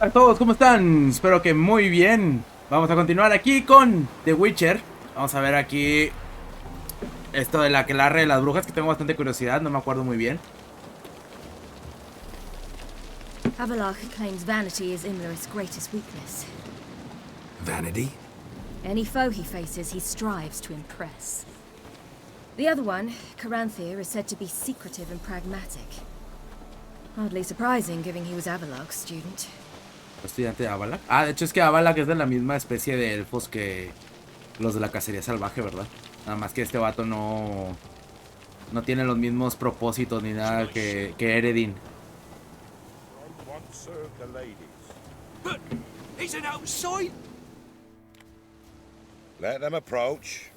Hola a todos, ¿cómo están? Espero que muy bien. Vamos a continuar aquí con The Witcher. Vamos a ver aquí esto de la aquelarre de las brujas, que tengo bastante curiosidad, no me acuerdo muy bien. Avalok claims vanity is Imlerith's greatest weakness. Vanity? Any foe he faces, he strives to impress. The other one, Caranthir, is said to be secretive and pragmatic. Hardly surprising, given he was Avalok's student. Estudiante de Avalak. Ah, de hecho es que Avalak es de la misma especie de elfos que los de la cacería salvaje, ¿verdad? Nada más que este vato no tiene los mismos propósitos ni nada que Eredin. But he's an outside. Let them approach.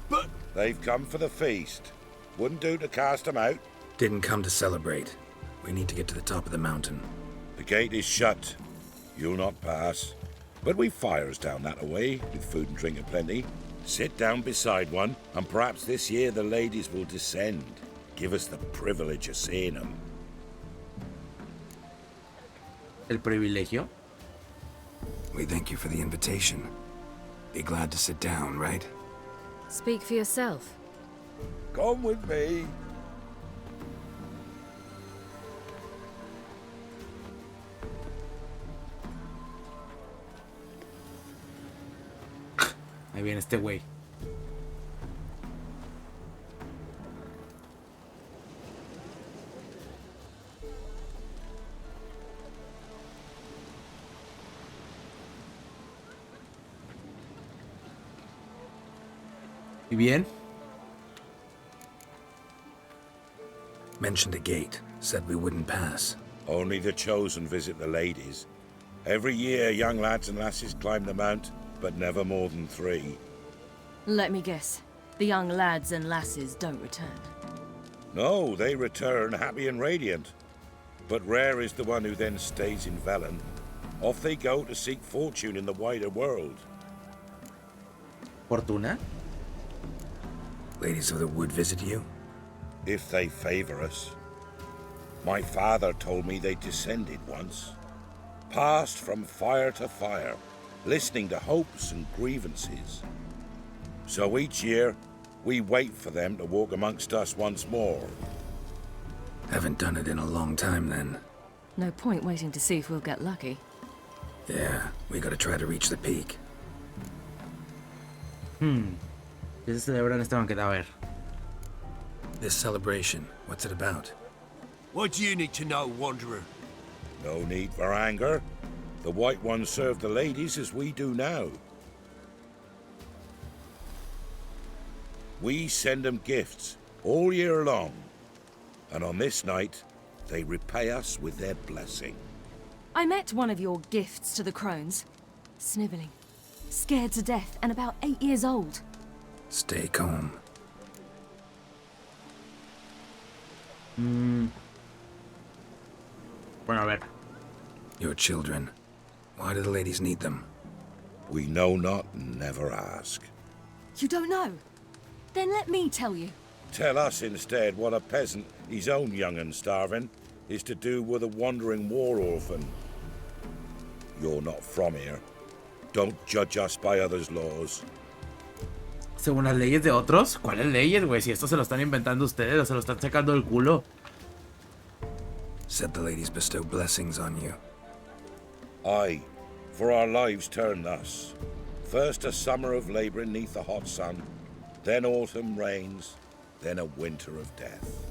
But They've come for the feast. Wouldn't do to cast them out. Didn't come to celebrate. We need to get to the top of the mountain. The gate is shut. You'll not pass. But we've fires down that away, with food and drink aplenty. Sit down beside one, and perhaps this year the ladies will descend. Give us the privilege of seeing them. El privilegio. We thank you for the invitation. Be glad to sit down, right? Speak for yourself. Come with me. Ahí viene este güey. ¿Y bien? Mentioned a gate. Said we wouldn't pass. Only the chosen visit the ladies. Every year young lads and lasses climb the mount, but never more than 3. Let me guess. The young lads and lasses don't return. No, they return happy and radiant. But rare is the one who then stays in Velen. Off they go to seek fortune in the wider world. ¿Fortuna? Ladies of the wood visit you? If they favor us. My father told me they descended once. Passed from fire to fire, listening to hopes and grievances. So each year, we wait for them to walk amongst us once more. Haven't done it in a long time then. No point waiting to see if we'll get lucky. Yeah, we gotta try to reach the peak. ¿Qué se celebra en este banquete? A ver. This celebration, what's it about? what do you need to know, Wanderer? No need for anger. The White Ones serve the ladies as we do now. We send them gifts all year long. And on this night, they repay us with their blessing. I met one of your gifts to the crones. Sniveling. Scared to death and about 8 years old. Stay calm. Bueno, a ver. Your children. Why do the ladies need them? We know not and never ask. You don't know? Then let me tell you. Tell us instead what a peasant, his own young and starving, is to do with a wandering war orphan. You're not from here. Don't judge us by others' laws. Según las leyes de otros. ¿Cuáles leyes, güey? Si esto se lo están inventando ustedes o se lo están sacando del culo. Said the ladies bestow blessings on you. Aye, for our lives turn thus. First a summer of labouring neath the hot sun, then autumn rains, then a winter of death.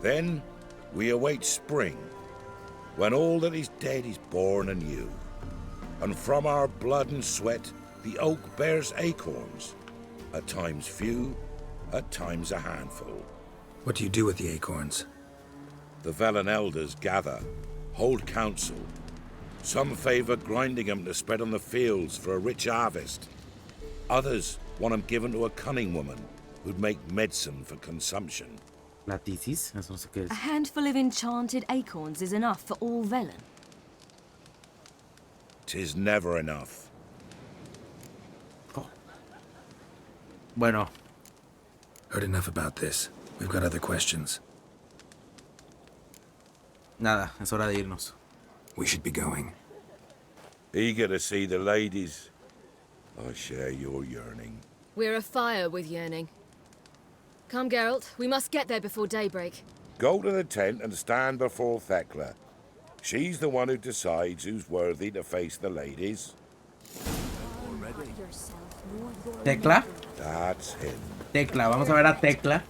Then we await spring, when all that is dead is born anew. And from our blood and sweat the oak bears acorns, at times few, at times a handful. What do you do with the acorns? The Velen elders gather, hold council. Some favour grinding them to spread on the fields for a rich harvest. Others want them given to a cunning woman who'd make medicine for consumption. La tisis, eso no sé qué es. A handful of enchanted acorns is enough for all Velen. 'Tis never enough. Oh. Bueno, Heard enough about this. We've got other questions. nada, es hora de irnos. We should be going. Eager to see the ladies. I share your yearning. We're afire with yearning. Come, Geralt. We must get there before daybreak. Go to the tent and stand before Thekla. She's the one who decides who's worthy to face the ladies. ¿Tecla? That's him. Tecla, vamos a ver a Tecla.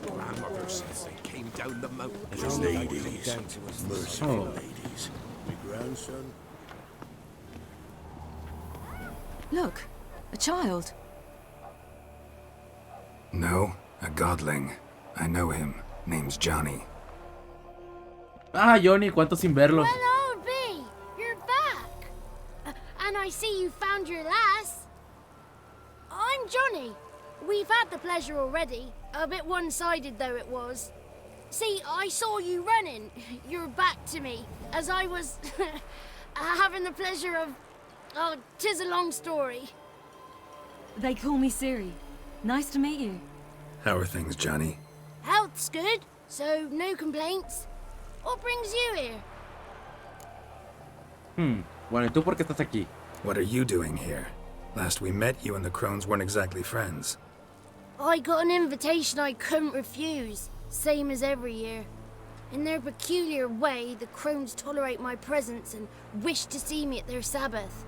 Grandmother says they came down the mountain. The ladies. Merciful Oh. ladies. My grandson. Look, a child. No, a godling. I know him. Name's Johnny. Ah, Johnny, cuánto sin verlo. Hello, B. You're back. And I see you found your lass. I'm Johnny. We've had the pleasure already. A bit one-sided though it was. See, I saw you running. Your back to me. As I was having the pleasure of... Oh, 'tis a long story. They call me Ciri. Nice to meet you. How are things, Johnny? Health's good, so no complaints. What brings you here? Bueno, ¿y tú por qué estás aquí? What are you doing here? Last we met, you and the crones weren't exactly friends. I got an invitation I couldn't refuse, same as every year. In their peculiar way, the crones tolerate my presence and wish to see me at their Sabbath.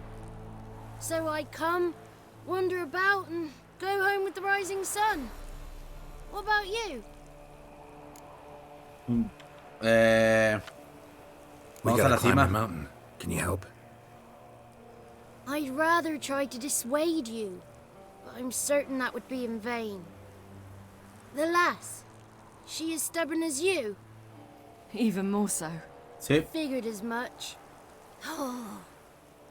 So I come, wander about, and go home with the rising sun. What about you? We Vamos a gotta la climb the cima. mountain. Can you help? I'd rather try to dissuade you, but I'm certain that would be in vain. The lass, she as stubborn as you. Even more so. Sí. Figured as much. Oh.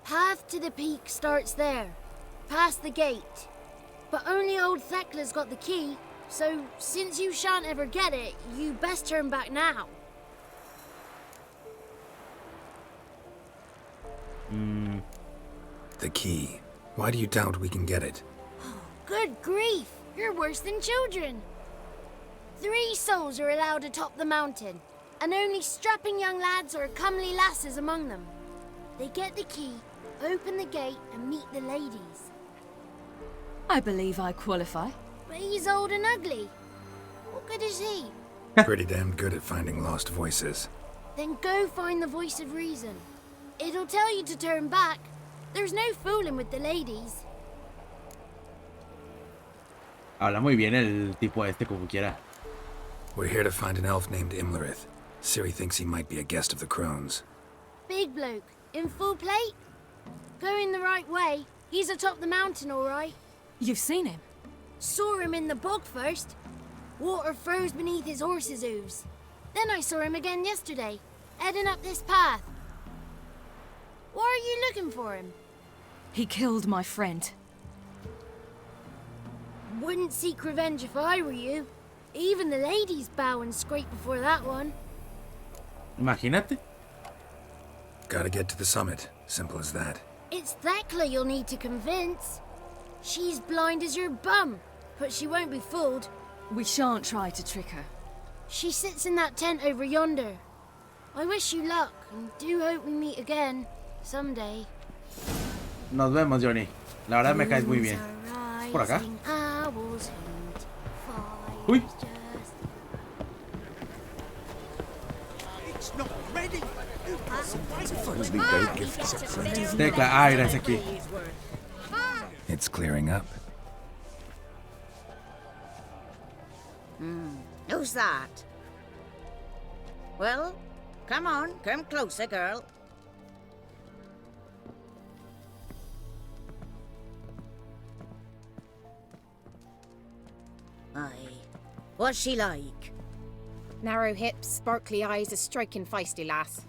Path to the peak starts there, past the gate. But only old Thekla's got the key, so since you shan't ever get it, you best turn back now. The key. Why do you doubt we can get it? Good grief, you're worse than children. 3 souls are allowed atop the mountain, and only strapping young lads or comely lasses among them. They get the key, open the gate, and meet the ladies. I believe I qualify. But he's old and ugly. What good is he? Pretty damn good at finding lost voices. Then go find the voice of reason. It'll tell you to turn back. There's no fooling with the ladies. Habla muy bien el tipo este, como quiera. We're here to find an elf named Imlerith. Ciri thinks he might be a guest of the crones. Big bloke, in full plate. Going the right way. He's atop the mountain, all right. You've seen him? Saw him in the bog first. Water froze beneath his horse's hooves. Then I saw him again yesterday, heading up this path. Why are you looking for him? He killed my friend. Wouldn't seek revenge if I were you. Even the ladies bow and scrape before that one. Imagínate. Gotta get to the summit. Simple as that. It's Thekla you'll need to convince. She's blind as your bum, but she won't be fooled. We shan't try to trick her. She sits in that tent over yonder. I wish you luck, and do hope we meet again, someday. Nos vemos, Johnny. La verdad me caes muy bien. ¿Por acá? Uy. It's not ready. Tecla. Ah, gracias aquí. It's clearing up. Who's that? Well, come on, come closer, girl. Aye. What's she like? Narrow hips, sparkly eyes, a striking feisty lass.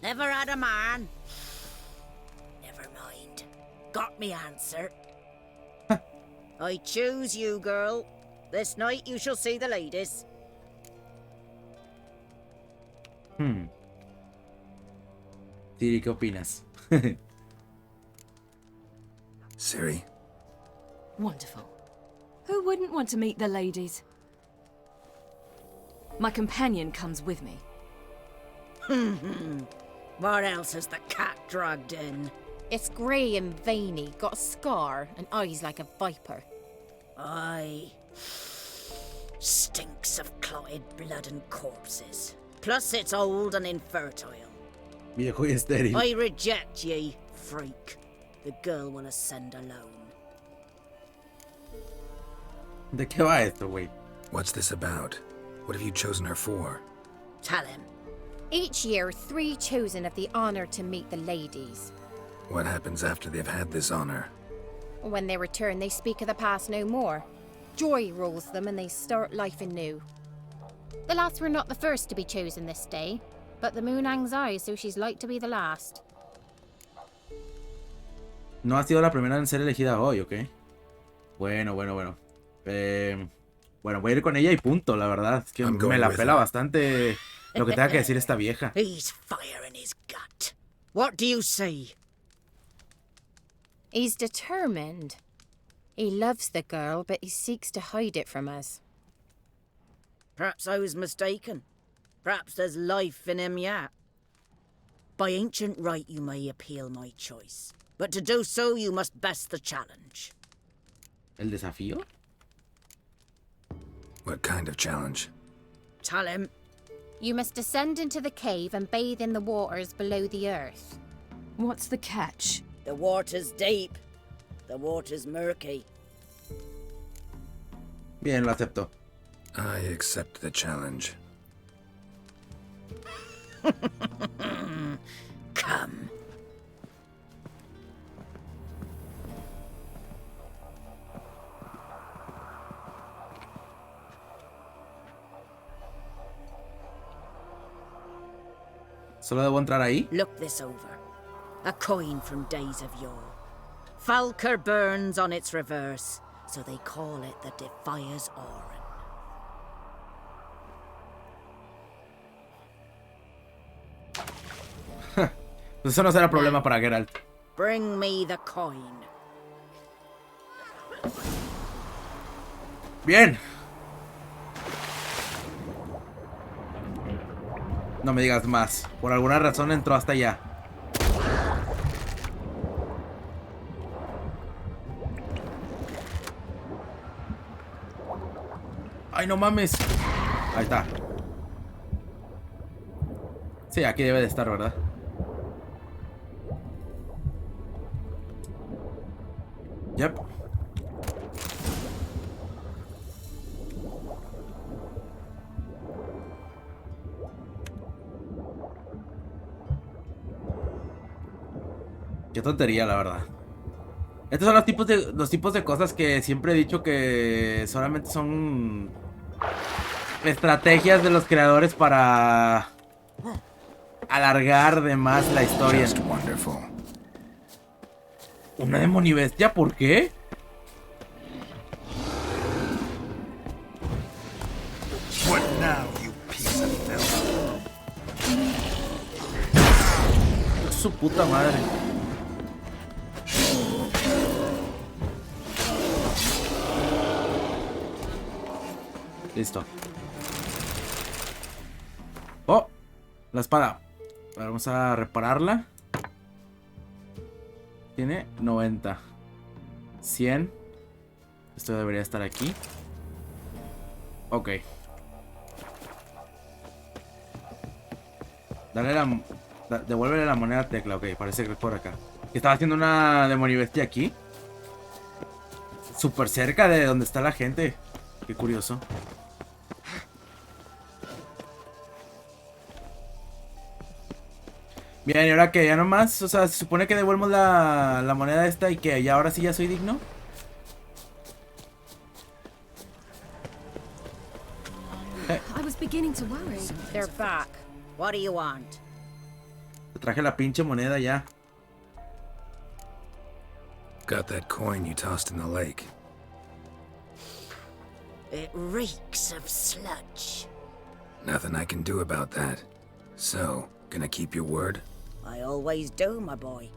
Never had a man. Never mind. Got me answer. I choose you, girl. This night you shall see the ladies. Tiri, ¿qué opinas? Ciri, Wonderful. Who wouldn't want to meet the ladies? My companion comes with me. What else has the cat dragged in? It's grey and veiny, got a scar, and eyes like a viper. Aye. Stinks of clotted blood and corpses. Plus it's old and infertile. Viejo y estéril. I reject ye, freak. The girl will ascend alone. ¿De qué va esto, güey? What's this about? What have you chosen her for? Tell him. Each year, 3 chosen have the honour to meet the ladies. What happens after they've had this honor? When they return, they speak of the past no more. Joy rules them and they start life anew. The last were not the first to be chosen this day, but the moon hangs high, so she's like to be the last. No ha sido la primera en ser elegida hoy, ¿ok? Bueno. Bueno, voy a ir con ella y punto, la verdad. Es que me la pela bastante lo que tenga que decir esta vieja. He's fire in his gut. What do you see? He's determined. He loves the girl, but he seeks to hide it from us. Perhaps I was mistaken. Perhaps there's life in him yet. By ancient right you may appeal my choice, but to do so you must best the challenge. ¿El desafío? What kind of challenge? Tell him. You must descend into the cave and bathe in the waters below the earth. What's the catch? The water's deep. The water's murky. Bien, lo acepto. I accept the challenge. Come. ¿Solo debo entrar ahí? Look this over. A coin from days of yore. Falker burns on its reverse, so they call it the Defier's Oran. Pues eso no será problema para Geralt. Bring me the coin. Bien. No me digas más. Por alguna razón entró hasta allá. Ay, no mames. Ahí está. Sí, aquí debe de estar, ¿verdad? Yep. Qué tontería, la verdad. Estos son los tipos de cosas que siempre he dicho que solamente son estrategias de los creadores para alargar de más la historia. Just wonderful. ¿Una demonibestia? ¿Por qué? What now, you piece of filth? Su puta madre. Listo. Oh, la espada. Vamos a repararla. Tiene 90. 100. Esto debería estar aquí. Ok. Devuélvele la moneda a Tecla. Ok, parece que es por acá. Estaba haciendo una demonibestia aquí. Súper cerca de donde está la gente. Qué curioso. Bien, y ahora que ya nomás, o sea, se supone que devuelvo la moneda esta y que ya ahora sí ya soy digno. I was beginning to worry. They're back. What do you want? Te traje la pinche moneda ya. Got that coin you tossed in the lake. It reeks of sludge. Nothing I can do about that. So, gonna keep your word? I always do, my boy.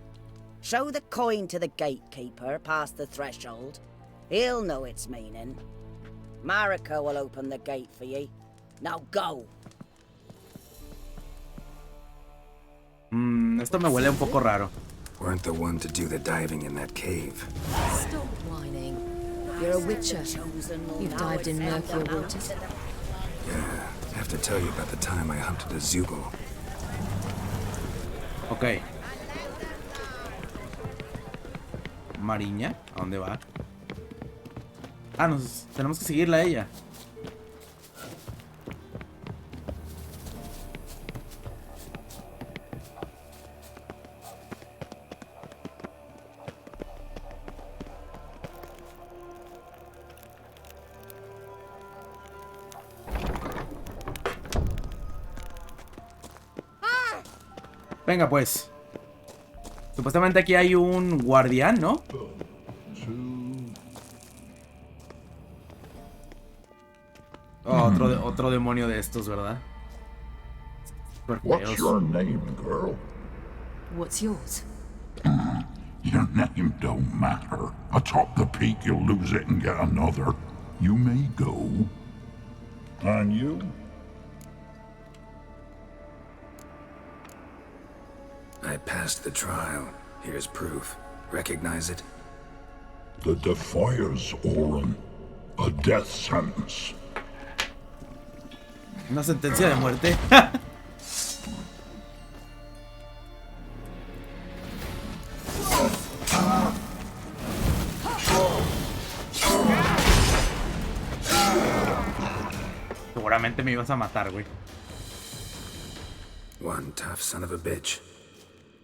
Show the coin to the gatekeeper past the threshold. He'll know its meaning. Marika will open the gate for ye. Now go. Esto me huele un poco raro. Weren't the one to do the diving in that cave. Stop whining. You're a witcher. You've dived in murkier waters. Yeah, I have to tell you about the time I hunted a Zoogle. Ok. Mariña, ¿a dónde va? Ah, tenemos que seguirla a ella. Venga, pues. Supuestamente aquí hay un guardián, ¿no? Oh, otro demonio de estos, ¿verdad? What's your name, girl? What's yours? Your name don't matter. Atop the peak, you'll lose it and get another. You may go. And you? I passed the trial. Here's proof. Recognize it? The Defier's Orin. A death sentence. Una sentencia de muerte. Seguramente me ibas a matar, güey. One tough son of a bitch.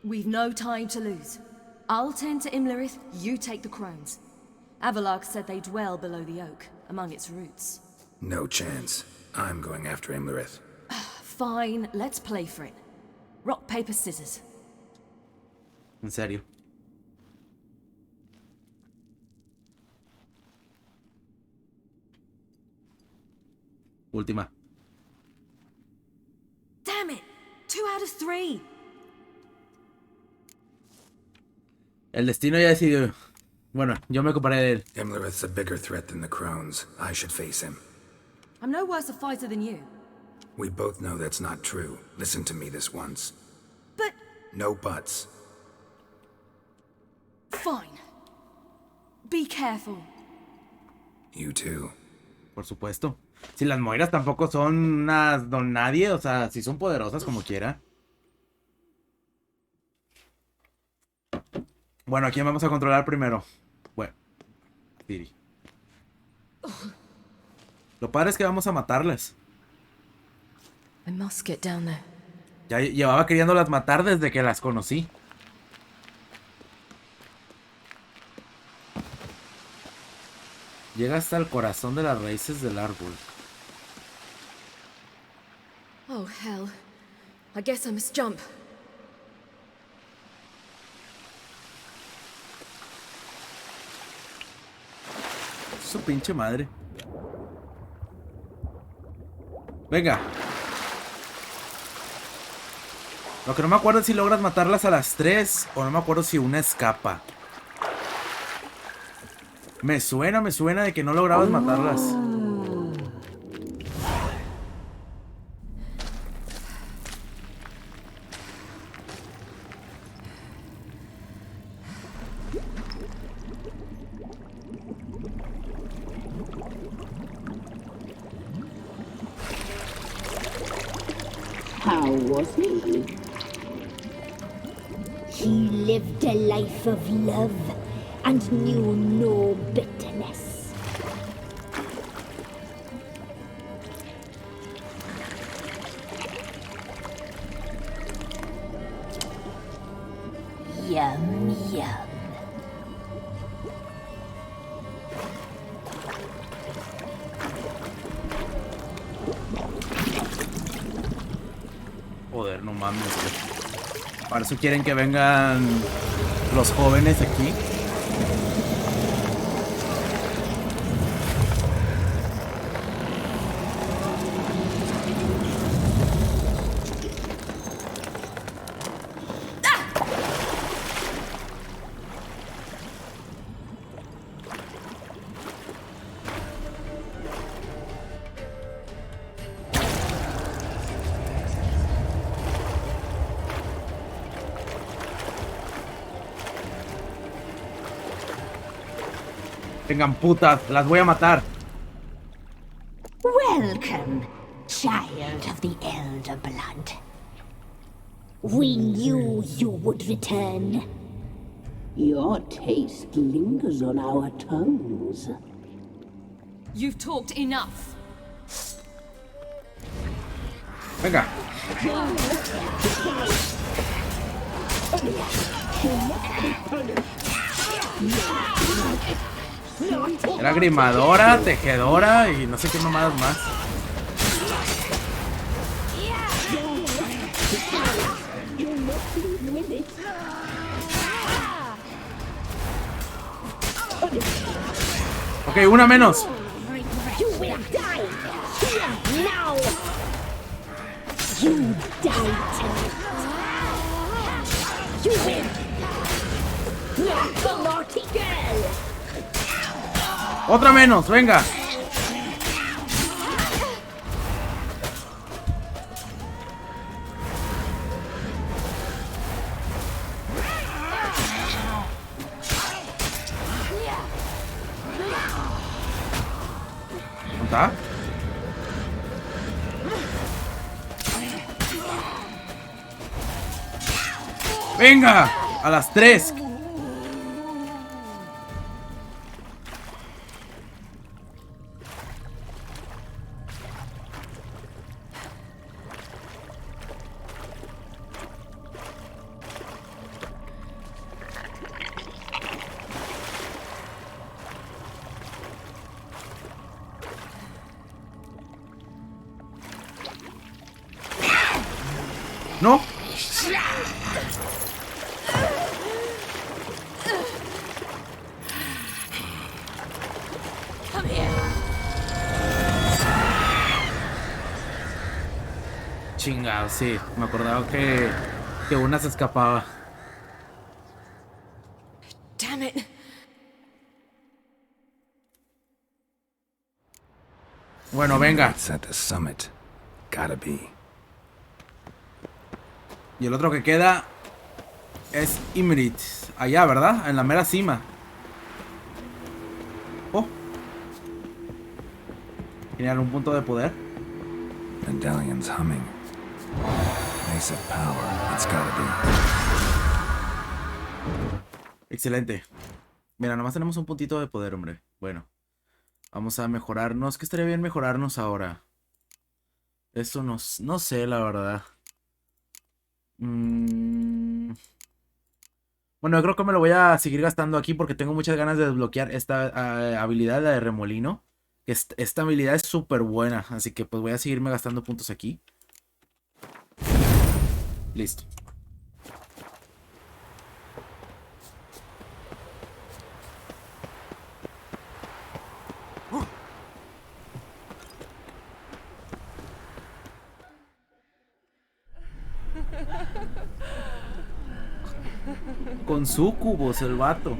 We've no time to lose. I'll tend to Imlerith, you take the crones. Avalok said they dwell below the oak, among its roots. No chance. I'm going after Imlerith. Fine, let's play for it. Rock, paper, scissors. En serio. Última. Damn it! 2 out of 3! El destino ya decidió. Bueno, yo me ocuparé de él. Imlerith's a bigger threat than the crones. I should face him. I'm no worse a fighter than you. We both know that's not true. Listen to me this once. But... No buts. Fine. Be careful. You too. Por supuesto. Si las moiras tampoco son unas don nadie, o sea, si son poderosas como quiera. Bueno, ¿a quién vamos a controlar primero? Bueno, Siri. Lo padre es que vamos a matarlas. I must get down there. Ya llevaba queriéndolas matar desde que las conocí. Llega hasta el corazón de las raíces del árbol. Oh, hell. I guess I must jump. Su pinche madre. Venga. Lo que no me acuerdo es si logras matarlas a las 3 o no me acuerdo si una escapa. Me suena de que no lograbas matarlas. How was he? He lived a life of love and knew no bitterness. Yum, yum. Joder, no mames, güey. Para eso quieren que vengan los jóvenes aquí. Vengan, putas, las voy a matar. Welcome, child of the elder blood. We knew you would return. Your taste lingers on our tongues. You've talked enough. Venga. Era grimadora, tejedora y no sé qué mamadas más. Ok, una menos. You will die here now. You die tonight. You win. The naughty girl. Otra menos, venga. ¿Está? Venga, a las 3. ¿No? Chingado, sí. Me acordaba que una se escapaba. Damn it. Bueno, venga. It's at the summit. Gotta be. Y el otro que queda es Imrit. Allá, ¿verdad? En la mera cima. Oh. Genial, un punto de poder. Medallion's humming. Place of power. It's gotta be. Excelente. Mira, nomás tenemos un puntito de poder, hombre. Bueno. Vamos a mejorarnos. ¿Qué estaría bien mejorarnos ahora? Eso no sé, la verdad. Bueno, yo creo que me lo voy a seguir gastando aquí porque tengo muchas ganas de desbloquear esta habilidad, la de remolino. Esta habilidad es súper buena, así que pues voy a seguirme gastando puntos aquí. Listo. Con sucubos el vato.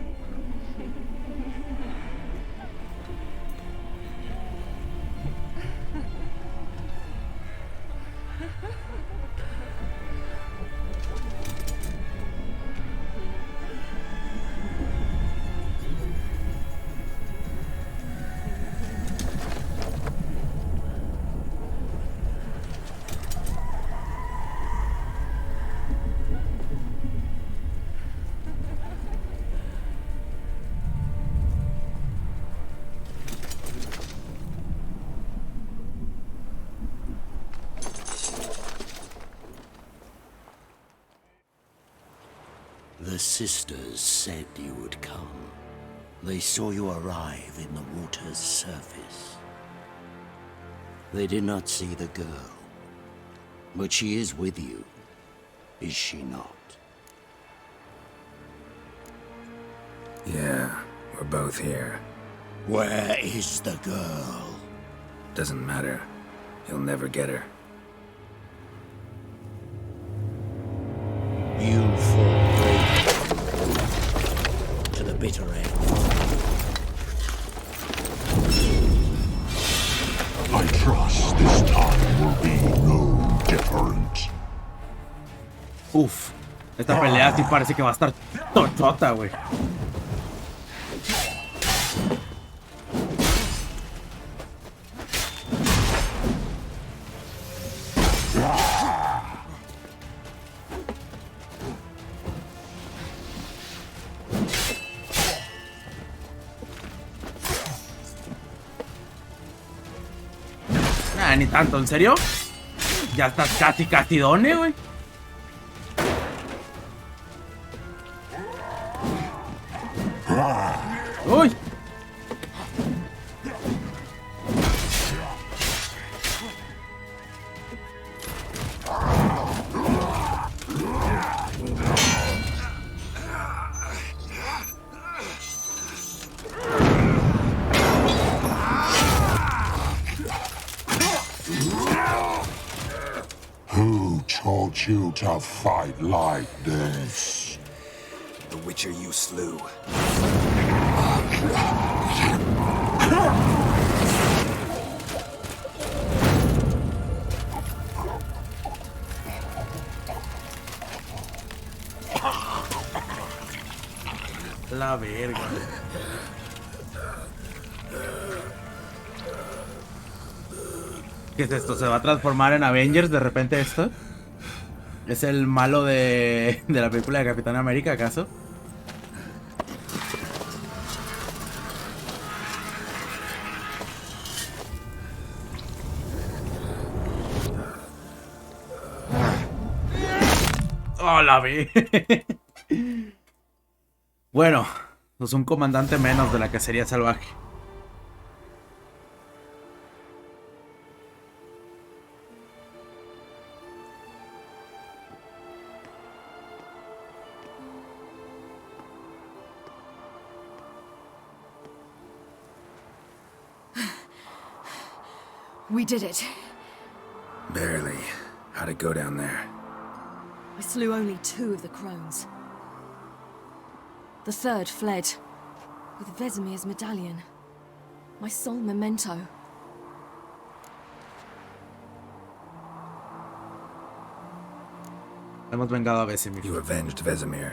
The sisters said you would come. They saw you arrive in the water's surface. They did not see the girl. But she is with you, is she not? Yeah, we're both here. Where is the girl? Doesn't matter. You'll never get her. You'll fall to the bitter end. I trust this time will be no different. Uf, esta pelea sí parece que va a estar tochota, güey. Ah, ni tanto, ¿en serio? Ya estás casi done, güey. ¡Uy! Who taught you to fight like this? The Witcher you slew. La verga. ¿Qué es esto? ¿Se va a transformar en Avengers de repente esto? ¿Es el malo de la película de Capitán América, acaso? ¡Oh, la vi! Bueno, pues un comandante menos de la cacería salvaje. We did it. Barely. How'd it go down there? I slew only 2 of the crones. The third fled, with Vesemir's medallion. My sole memento. Hemos vengado a Vesemir. You avenged Vesemir.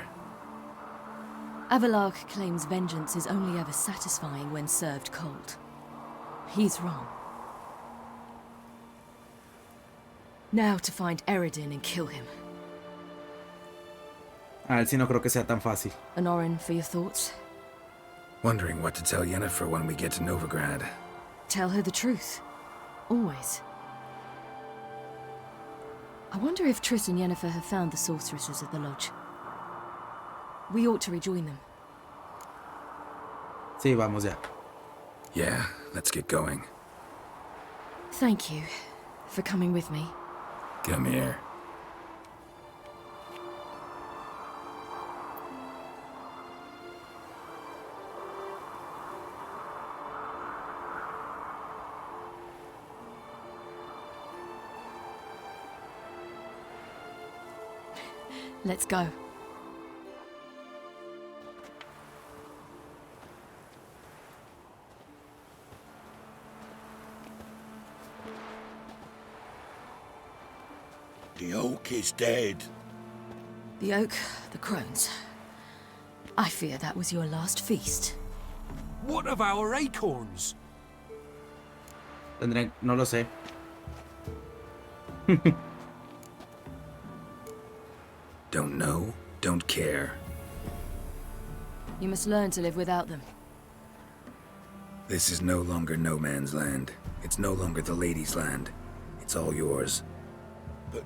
Avalark claims vengeance is only ever satisfying when served cold. He's wrong. Now to find Eredin and kill him. A él sí no creo que sea tan fácil. Anorin, for your thoughts? Wondering what to tell Yennefer when we get to Novigrad. Tell her the truth. Always. I wonder if Triss and Yennefer have found the sorceresses at the lodge. We ought to rejoin them. Sí, vamos ya. Yeah, let's get going. Thank you for coming with me. Come here. Let's go. The oak is dead. The oak, the crones. I fear that was your last feast. What of our acorns? No lo sé. Don't know, don't care. You must learn to live without them. This is no longer no man's land. It's no longer the lady's land. It's all yours. But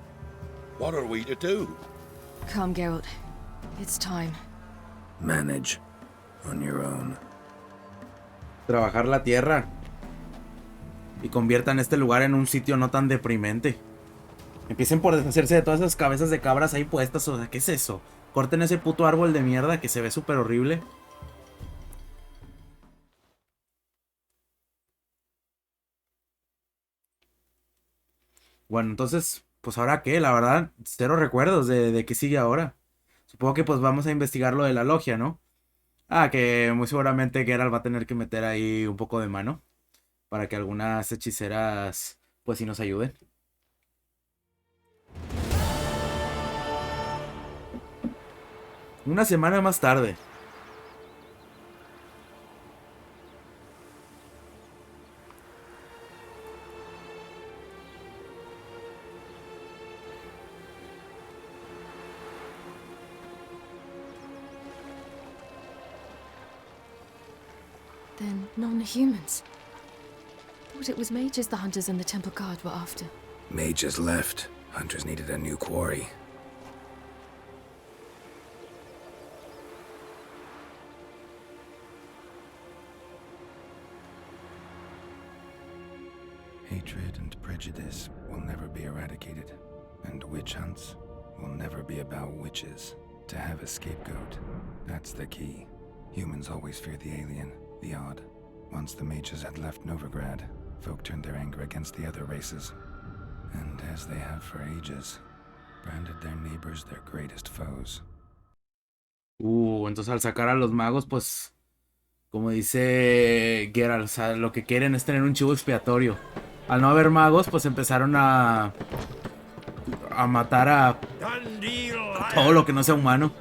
what are we to do? Come, Geralt. It's time. Manage on your own. Trabajar la tierra. Y conviertan este lugar en un sitio no tan deprimente. Empiecen por deshacerse de todas esas cabezas de cabras ahí puestas. O sea, ¿qué es eso? Corten ese puto árbol de mierda que se ve súper horrible. Bueno, entonces, pues ahora qué, la verdad, cero recuerdos de qué sigue ahora. Supongo que pues vamos a investigar lo de la logia, ¿no? Ah, que muy seguramente Geralt va a tener que meter ahí un poco de mano. Para que algunas hechiceras, pues sí nos ayuden. Una semana más tarde. Then non-humans. thought it was mages the hunters and the temple guard were after. Mages left. Hunters needed a new quarry. Hatred and prejudice will never be eradicated, and witch hunts will never be about witches. To have a scapegoat, that's the key. Humans always fear the alien, the odd. Once the mages had left Novigrad, folk turned their anger against the other races. And as they have for ages, branded their neighbors their greatest foes. Entonces al sacar a los magos, pues, como dice Geralt, o sea, lo que quieren es tener un chivo expiatorio. Al no haber magos, pues empezaron a matar a todo lo que no sea humano.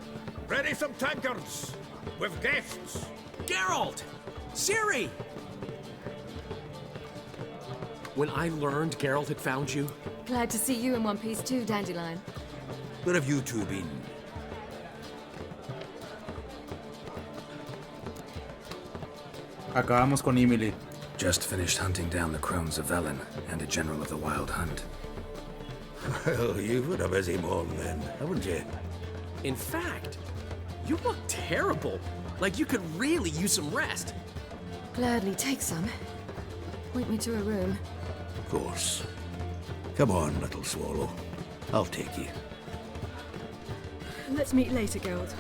Ready some tankards with guests. Geralt! Ciri! When I learned Geralt had found you... Glad to see you in one piece too, Dandelion. Where have you two been? Acabamos con Emily. Just finished hunting down the crones of Velen and a general of the Wild Hunt. Well, you've had a busy morning then, haven't you? In fact, you look terrible. Like you could really use some rest. Gladly take some. Point me to a room. Of course. Come on, little swallow. I'll take you. Let's meet later, Geralt.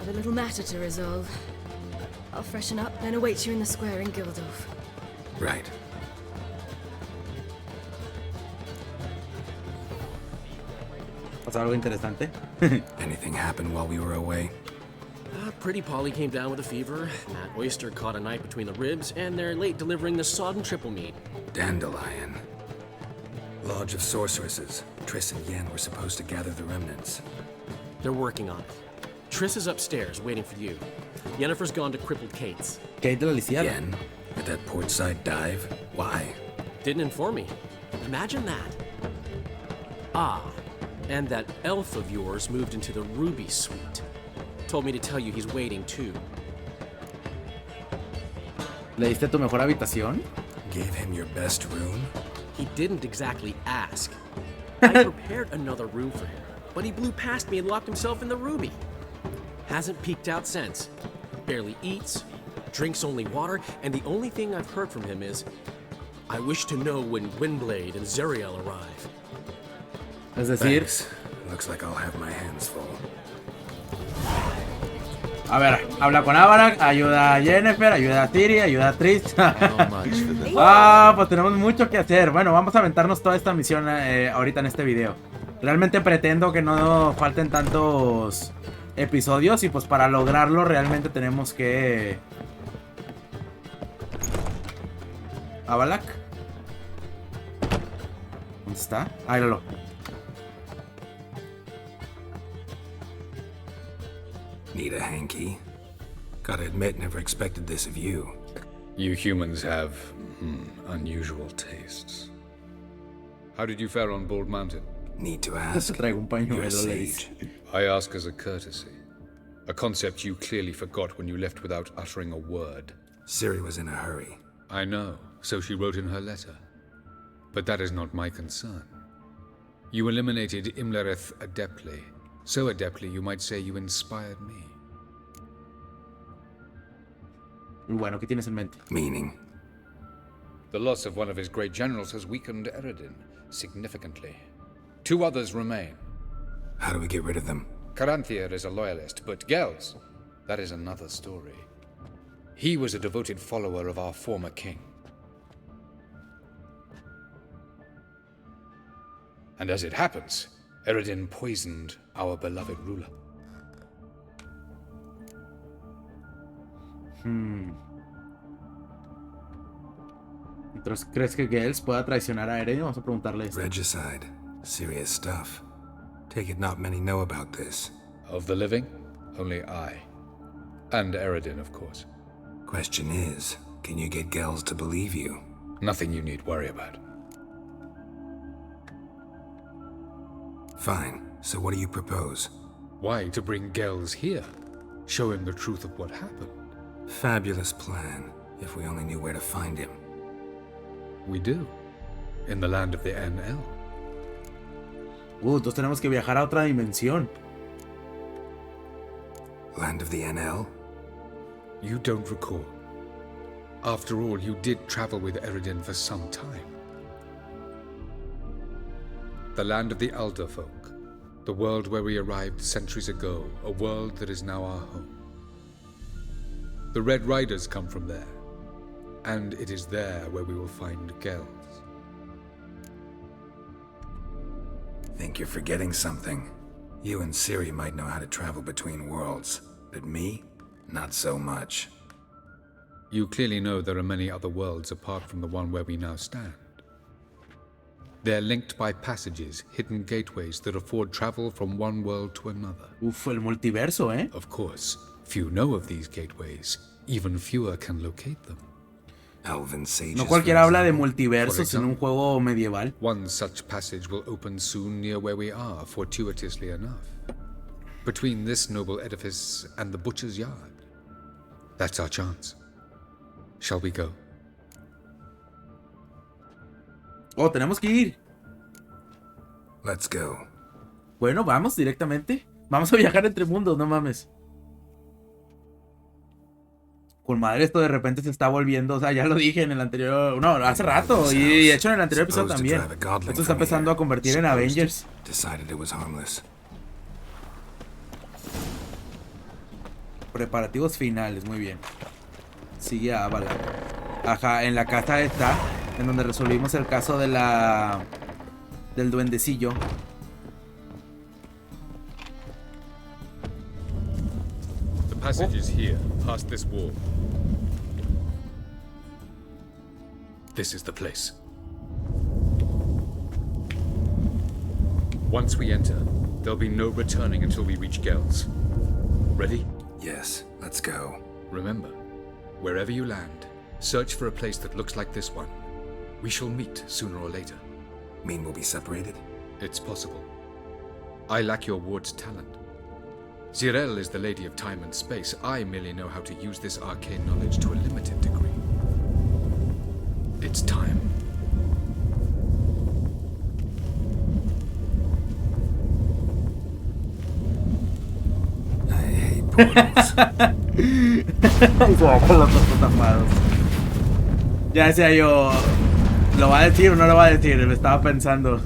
I've a little matter to resolve. I'll freshen up, then await you in the square in Gildorf. Right. ¿Pasa algo interesante? Anything happen while we were away? Pretty Polly came down with a fever. Matt Oyster caught a knife between the ribs, and they're late delivering the sodden triple meat. Dandelion. Lodge of Sorceresses. Triss and Yen were supposed to gather the remnants. They're working on it. Triss is upstairs, waiting for you. Yennefer's gone to crippled Kate's. Kate de la Lisiada. Yen? At that portside dive? Why? Didn't inform me. Imagine that. Ah, and that elf of yours moved into the Ruby Suite. Told me to tell you he's waiting too. ¿Le diste tu mejor habitación? Gave him your best room? He didn't exactly ask. I prepared another room for him, but he blew past me and locked himself in the Ruby. Hasn't peeked out since. Barely eats, drinks only water, and the only thing I've heard from him is, I wish to know when Windblade and Zeriel arrive. Es decir... Thanks. Looks like I'll have my hands full. A ver, habla con Avalanche, ayuda a Yennefer, ayuda a Ciri, ayuda a Triss. Pues tenemos mucho que hacer. Bueno, vamos a aventarnos toda esta misión ahorita en este video. Realmente pretendo que no falten tantos episodios y pues para lograrlo realmente tenemos que... ¿Avalak? ¿Dónde está? Ahí lo. Need a hanky? Gotta admit, never expected this of you. You humans have unusual tastes. How did you fare on Bald Mountain? Need to ask. You're a sage. I ask as a courtesy. A concept you clearly forgot when you left without uttering a word. Ciri was in a hurry. I know, so she wrote in her letter. But that is not my concern. You eliminated Imlerith adeptly. So adeptly, you might say you inspired me. Bueno, ¿qué tienes en mente? Meaning? The loss of one of his great generals has weakened Eredin significantly. 2 others remain. How do we get rid of them? Caranthir is a loyalist, but Gels, that is another story. He was a devoted follower of our former king. And as it happens, Eredin poisoned our beloved ruler. Entonces, ¿crees que Gels pueda traicionar a Eredin? Vamos a preguntarle esto. Regicide. Serious stuff. Take it not many know about this. Of the living, only I. And Eredin, of course. Question is, can you get Gels to believe you? Nothing you need worry about. Fine. So what do you propose? Why, to bring Gels here. Show him the truth of what happened. Fabulous plan, if we only knew where to find him. We do. In the land of the NL. Entonces tenemos que viajar a otra dimensión. Land of the NL? You don't recall. After all, you did travel with Eredin for some time. The land of the Alder folk. The world where we arrived centuries ago. A world that is now our home. The Red Riders come from there. And it is there where we will find Gels. Think you're forgetting something. You and Ciri might know how to travel between worlds, but me? Not so much. You clearly know there are many other worlds apart from the one where we now stand. They're linked by passages, hidden gateways that afford travel from one world to another. Uf, el multiverso, ¿eh? Of course, few know of these gateways. Even fewer can locate them. Elven sages, No cualquiera habla de multiversos en un juego medieval. One such passage will open soon near where we are, fortuitously enough. Between this noble edifice and the butcher's yard. That's our chance. Shall we go? Oh, tenemos que ir. Let's go. Bueno, vamos directamente. Vamos a viajar entre mundos, no mames. Con madre, esto de repente se está volviendo. O sea, ya lo dije en el anterior. No, hace rato. Y de hecho en el anterior episodio también. Esto está empezando a convertir en Avengers. Preparativos finales, muy bien. Sigue a Avala. Ajá, en la casa está. En donde resolvimos el caso de la. Del duendecillo. The passage is here, past this wall. This is the place. Once we enter, there'll be no returning until we reach Gels. Ready? Yes, let's go. Remember, wherever you land, search for a place that looks like this one. We shall meet sooner or later. Mean we'll be separated? It's possible. I lack your ward's talent. Zirel is the lady of time and space. I merely know how to use this arcane knowledge to a limited degree. It's time. I hate portals. Ya decía yo, ¿lo va a decir o no lo va a decir? Me estaba pensando.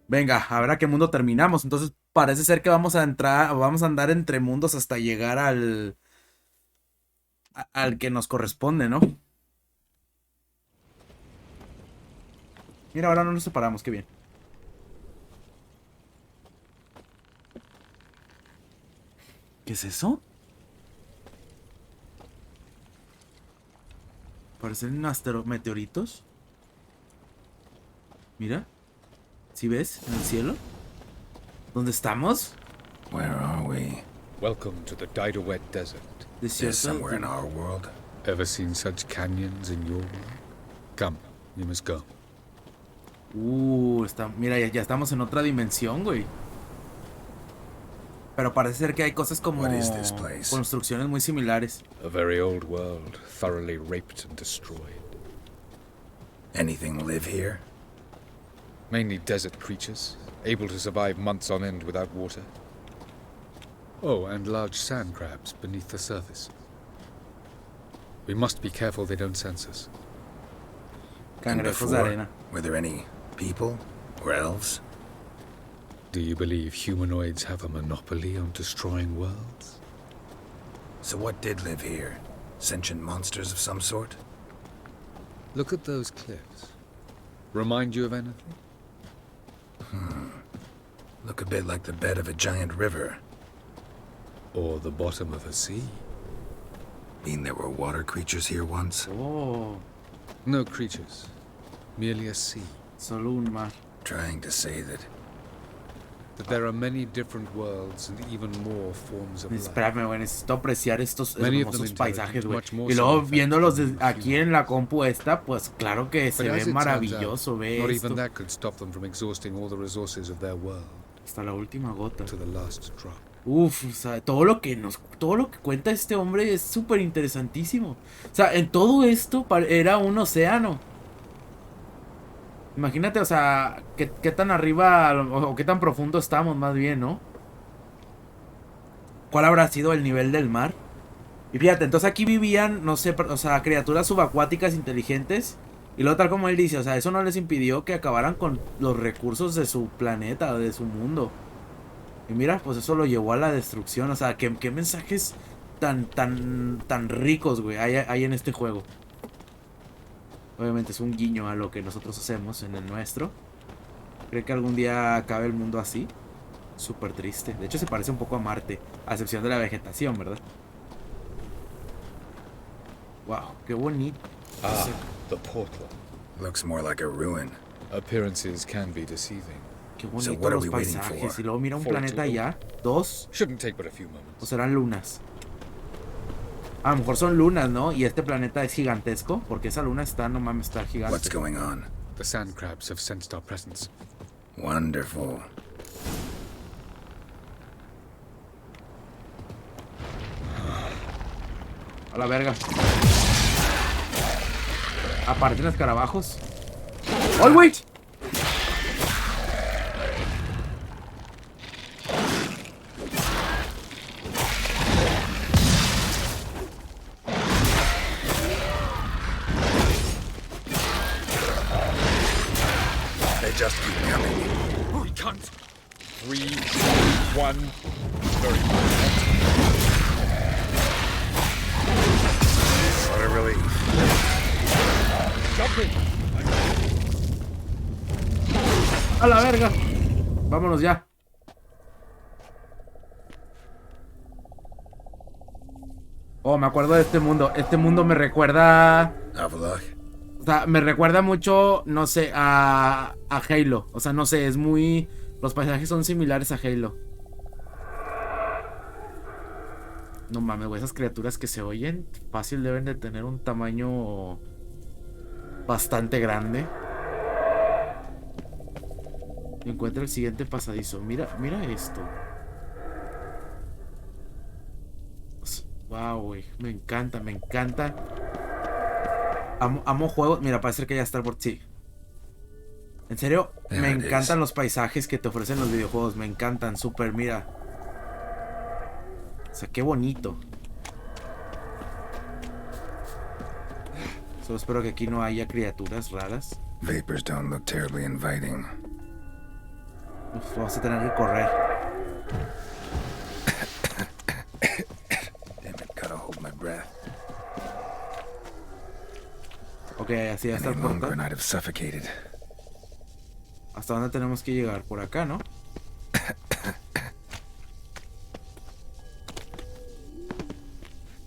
Venga, a ver a qué mundo terminamos. Entonces parece ser que vamos a andar entre mundos hasta llegar al que nos corresponde, ¿no? Mira, ahora no nos separamos, qué bien. ¿Qué es eso? Parecen meteoritos. Mira. ¿Sí ves? En el cielo. ¿Dónde estamos? Where are we? Welcome to the Didowet Desert. There's somewhere in our world. Ever seen such canyons in your world? Come, we must go. Mira, ya estamos en otra dimensión, güey. Pero parece ser que hay cosas como construcciones muy similares. A very old world, thoroughly raped and destroyed. Anything live here? Mainly desert creatures, able to survive months on end without water. Oh, and large sand crabs beneath the surface. We must be careful they don't sense us. Cangrejos de arena. Were there any people or elves? Do you believe humanoids have a monopoly on destroying worlds? So what did live here? Sentient monsters of some sort? Look at those cliffs. Remind you of anything? Look a bit like the bed of a giant river. Or the bottom of a sea. Mean there were water creatures here once? Oh. No creatures. Merely a sea. Solo un mar. Trying to say that there are many different worlds and even more forms of life. Espérame, güey, necesito apreciar estos hermosos paisajes, güey. Y luego viéndolos aquí en la compu esta, pues claro que se ve maravilloso, ve not esto. even that could stop them from exhausting all the resources of their world. Hasta la última gota. To the last drop. Uf, o sea, todo lo que cuenta este hombre es súper interesantísimo. O sea, en todo esto era un océano. Imagínate, o sea, qué tan arriba o qué tan profundo estamos más bien, ¿no? ¿Cuál habrá sido el nivel del mar? Y fíjate, entonces aquí vivían, no sé, o sea, criaturas subacuáticas inteligentes. Y luego tal como él dice, o sea, eso no les impidió que acabaran con los recursos de su planeta, de su mundo. Y mira, pues eso lo llevó a la destrucción. O sea, qué mensajes tan ricos, güey, hay en este juego. Obviamente es un guiño a lo que nosotros hacemos en el nuestro. ¿Cree que algún día acabe el mundo así? Súper triste. De hecho se parece un poco a Marte, a excepción de la vegetación, ¿verdad? Wow, qué bonito. Ah, the portal. Looks more like a ruin. Appearances can be deceiving. Qué bonito los paisajes. Y luego mira un planeta allá. 2. Shouldn't take but a few moments. O serán lunas. A lo mejor son lunas, ¿no? Y este planeta es gigantesco. Porque esa luna está, no mames, está gigante. What's going on? The sand crabs have sensed our presence. Wonderful. A la verga. Aparecen escarabajos. ¡Oh, wait! They just keep coming. We can't. 3, 2, 1. Very What a relief. A la verga. Vámonos ya. Oh, me acuerdo de este mundo. Este mundo me recuerda... O sea, me recuerda mucho, no sé, a Halo. O sea, no sé, es muy... Los paisajes son similares a Halo. No mames, güey, esas criaturas que se oyen fácil deben de tener un tamaño bastante grande. Encuentra el siguiente pasadizo. Mira esto. Wow, güey, me encanta. Amo juegos. Mira, parece que ya está por sí. En serio, me encantan los paisajes que te ofrecen los videojuegos. Me encantan, súper, mira. O sea, qué bonito. Solo espero que aquí no haya criaturas raras. Vapors don't look terribly inviting. Uf, vamos a tener que correr. Damn it, gotta hold my breath. Ok, así ya está el portal. Longer, I'd have suffocated. ¿Hasta dónde tenemos que llegar? Por acá, ¿no?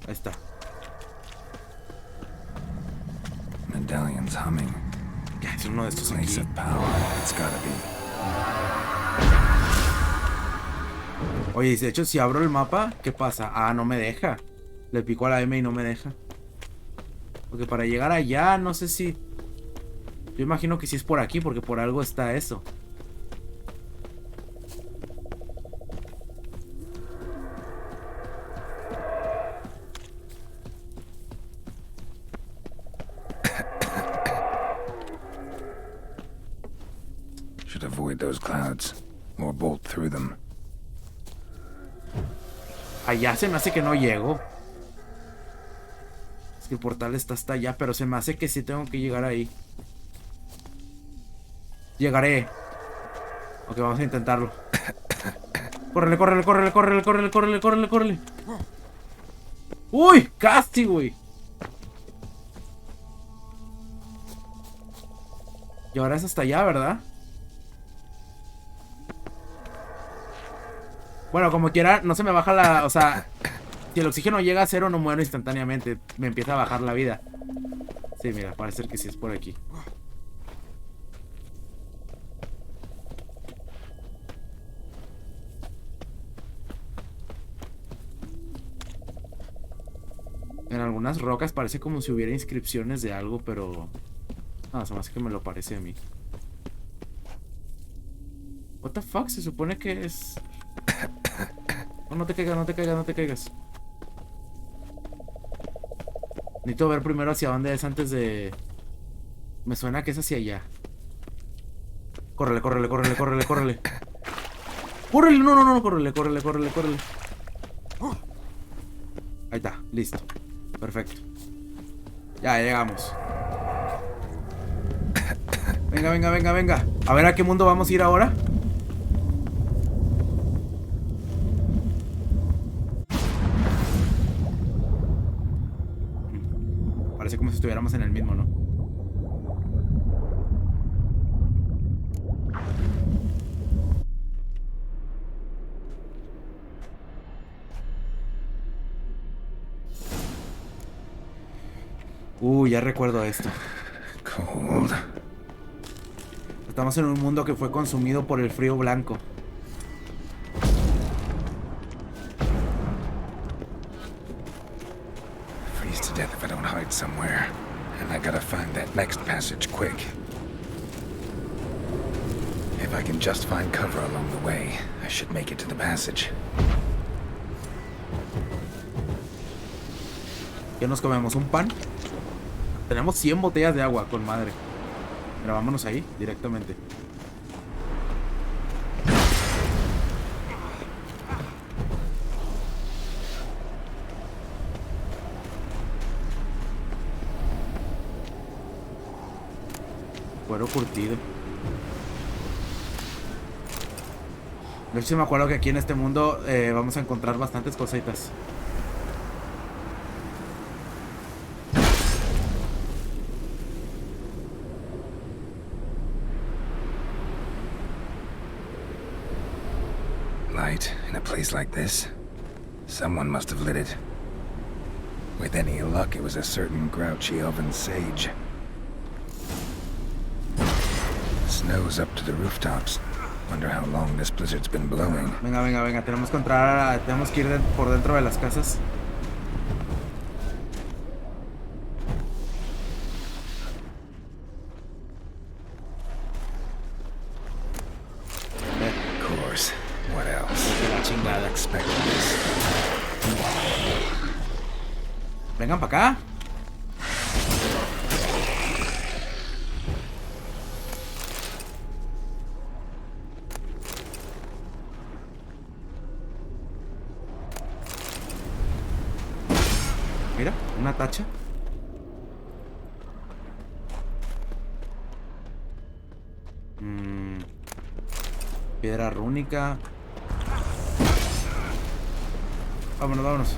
Ahí está. Medallion's humming. Ya, es uno de estos aquí. Place of power. It's gotta be. Oye, de hecho, si abro el mapa, ¿qué pasa? Ah, no me deja. Le pico a la M y no me deja. Porque para llegar allá, no sé si... Yo imagino que sí es por aquí, porque por algo está eso. Should avoid those clouds, or bolt through them. Allá se me hace que no llego. Es que el portal está hasta allá, pero se me hace que sí tengo que llegar ahí. Llegaré. Ok, vamos a intentarlo. Córrele. Uy, casi, güey. Y ahora es hasta allá, ¿verdad? Bueno, como quiera, no se me baja la... O sea, si el oxígeno llega a cero, no muero instantáneamente. Me empieza a bajar la vida. Sí, mira, parece ser que sí es por aquí. En algunas rocas parece como si hubiera inscripciones de algo, pero... Ah, se me hace que me lo parece a mí. What the fuck, se supone que es... No te caigas, no te caigas, no te caigas. Necesito ver primero hacia dónde es antes de... Me suena que es hacia allá. Córrele, córrele, córrele, córrele, córrele. Córrele, no, no, no, córrele, córrele, córrele, córrele. Ahí está, listo. Perfecto. Ya llegamos. Venga, venga, venga, venga. A ver a qué mundo vamos a ir ahora. Parece como si estuviéramos en el mismo, ¿no? Ya recuerdo esto. Cold. Estamos en un mundo que fue consumido por el frío blanco. Freeze to death if I don't hide somewhere. And I gotta find that next passage quick. If I can just find cover along the way, I should make it to the passage. ¿Qué nos comemos? ¿Un pan? Tenemos 100 botellas de agua, con madre. Pero vámonos ahí, directamente. Cuero curtido. De hecho, me acuerdo que aquí en este mundo vamos a encontrar bastantes cositas. Light in a place like this. Someone must have lit it. With any luck, it was a certain grouchy elven sage. Snow's up to the rooftops. Wonder how long this blizzard's been blowing. Venga, venga, venga. Tenemos que entrar, tenemos que ir por dentro de las casas. Of course. What else? Not expecting this. Vengan para acá. Mira, una tacha. Piedra rúnica. Vámonos, vámonos.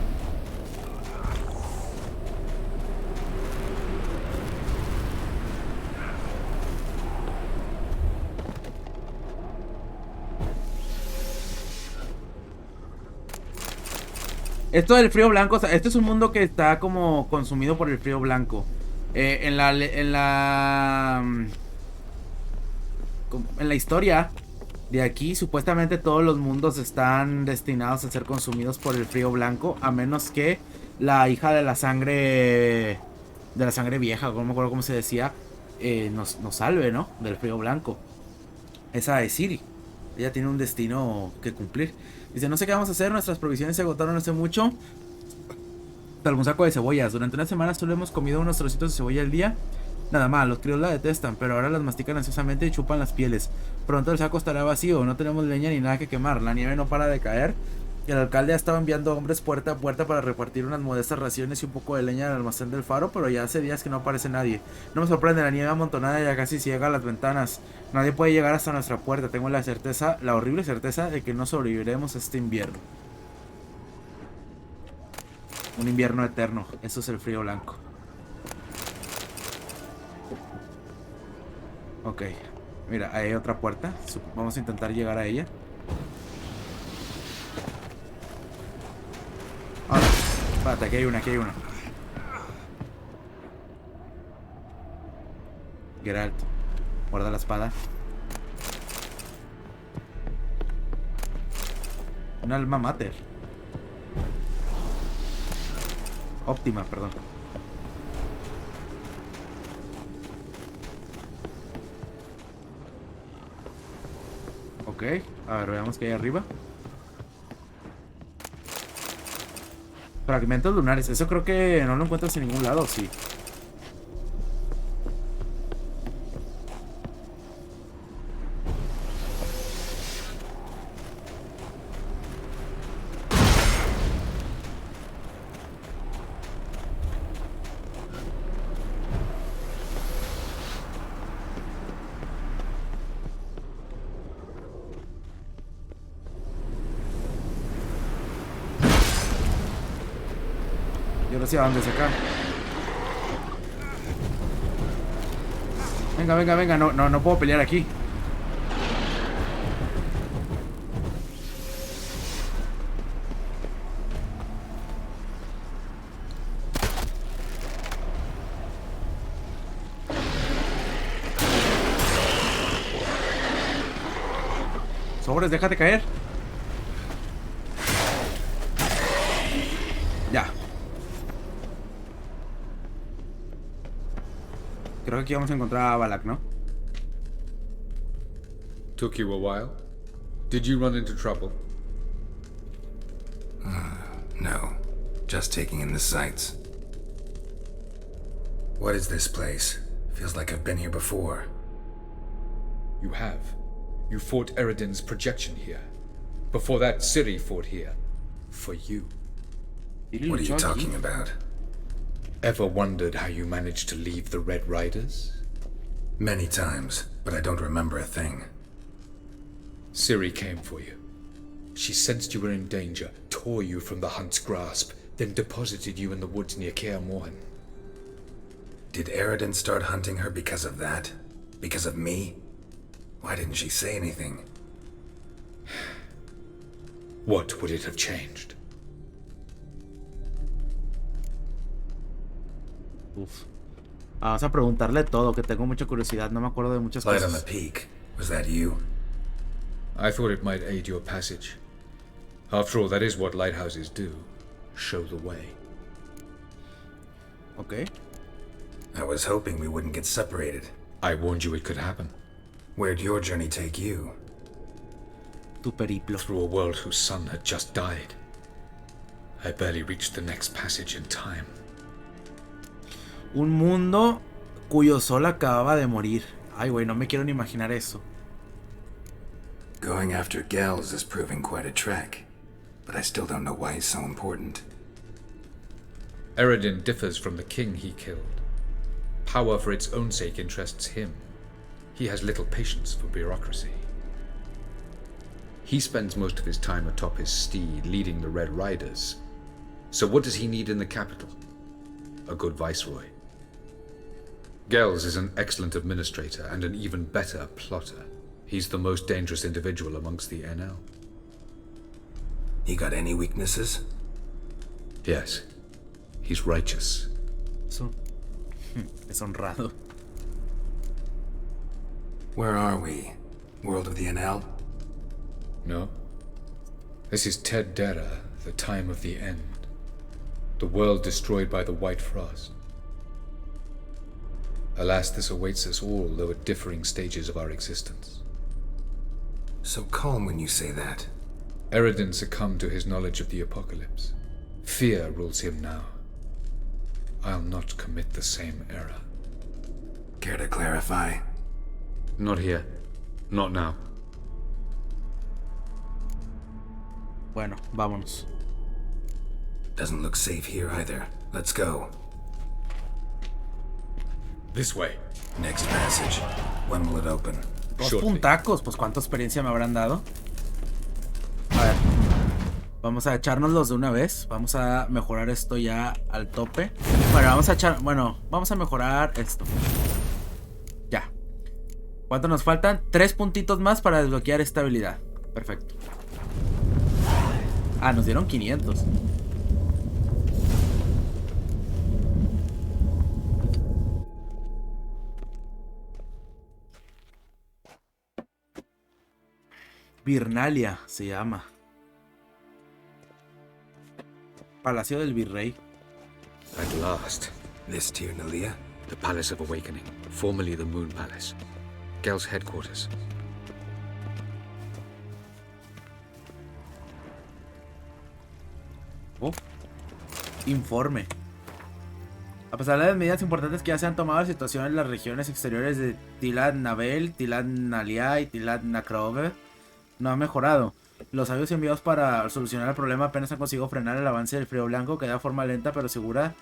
Esto del frío blanco, o sea, este es un mundo que está como consumido por el frío blanco. En la historia de aquí, supuestamente todos los mundos están destinados a ser consumidos por el frío blanco, a menos que la hija de la sangre vieja, no me acuerdo cómo se decía, nos salve, ¿no? Del frío blanco. Esa es Siri. Ella tiene un destino que cumplir. Dice, no sé qué vamos a hacer, nuestras provisiones se agotaron hace mucho. Salvo un saco de cebollas. Durante una semana solo hemos comido unos trocitos de cebolla al día. Nada más, los críos la detestan, pero ahora las mastican ansiosamente y chupan las pieles. Pronto el saco estará vacío, no tenemos leña ni nada que quemar. La nieve no para de caer. Y el alcalde ha estado enviando hombres puerta a puerta para repartir unas modestas raciones y un poco de leña al almacén del faro, pero ya hace días que no aparece nadie. No me sorprende, la nieve amontonada ya casi ciega a las ventanas. Nadie puede llegar hasta nuestra puerta. Tengo la horrible certeza de que no sobreviviremos este invierno. Un invierno eterno, eso es el frío blanco. Ok, mira, ahí hay otra puerta. Vamos a intentar llegar a ella. Ahora, espérate, aquí hay una, aquí hay una. Geralt, guarda la espada. Un alma mater. Óptima, perdón. Ok, a ver, veamos qué hay arriba. Fragmentos lunares. Eso creo que no lo encuentras en ningún lado, sí. Yo no sé a dónde sacar. Venga, venga, venga. No puedo pelear aquí. Sobres, déjate caer. Ya. Creo que aquí vamos a encontrar a Balak, ¿no? Took you a while? Did you run into trouble? No. Just taking in the sights. What is this place? Feels like I've been here before. You have. You fought Eredin's projection here. Before that, Ciri fought here. For you. What are you talking about? Ever wondered how you managed to leave the Red Riders? Many times, but I don't remember a thing. Ciri came for you. She sensed you were in danger, tore you from the Hunt's grasp, then deposited you in the woods near Kaer Morhen. Did Eredin start hunting her because of that? Because of me? Why didn't she say anything? What would it have changed? Uf. Vamos a preguntarle todo, que tengo mucha curiosidad. No me acuerdo de muchas Light cosas. on the peak. Was that you? I thought it might aid your passage. After all, that is what lighthouses do. Show the way. Okay. I was hoping we wouldn't get separated. I warned you it could happen. Where'd your journey take you? Tu periplo. Through a world whose sun had just died. I barely reached the next passage in time. Un mundo cuyo sol acababa de morir. Ay, güey, no me quiero ni imaginar eso. Going after Gels is proving quite a trek, but I still don't know why he's so important. Eredin differs from the king he killed. Power for its own sake interests him. He has little patience for bureaucracy. He spends most of his time atop his steed, leading the Red Riders. So what does he need in the capital? A good viceroy. Gels is an excellent administrator and an even better plotter. He's the most dangerous individual amongst the NL. He got any weaknesses? Yes. He's righteous. Eso. Es honrado. Where are we? World of the NL? No. This is Ted Dera, the time of the end. The world destroyed by the White Frost. Alas, this awaits us all, though at differing stages of our existence. So calm when you say that. Eredin succumbed to his knowledge of the apocalypse. Fear rules him now. I'll not commit the same error. Care to clarify? Not here. Not now. Bueno, vámonos. Doesn't look safe here either. Let's go. This way. Next passage. When will it open? Dos puntacos, pues cuánta experiencia me habrán dado. A ver. Vamos a echárnoslos de una vez. Vamos a mejorar esto ya al tope. Bueno, vamos a mejorar esto. Ya. ¿Cuánto nos faltan? 3 puntitos más para desbloquear esta habilidad. Perfecto. Ah, nos dieron 500. Virnalia se llama. Palacio del Virrey. At last. This Tirnalia? The Palace of Awakening, formerly the Moon Palace. Gel's headquarters. Oh. Informe. A pesar de las medidas importantes que ya se han tomado, la situación en las regiones exteriores de Tilad Nabel, Tilad Nalia y Tilad Nakrove no ha mejorado. Los sabios enviados para solucionar el problema apenas han conseguido frenar el avance del frío blanco, que de forma lenta pero segura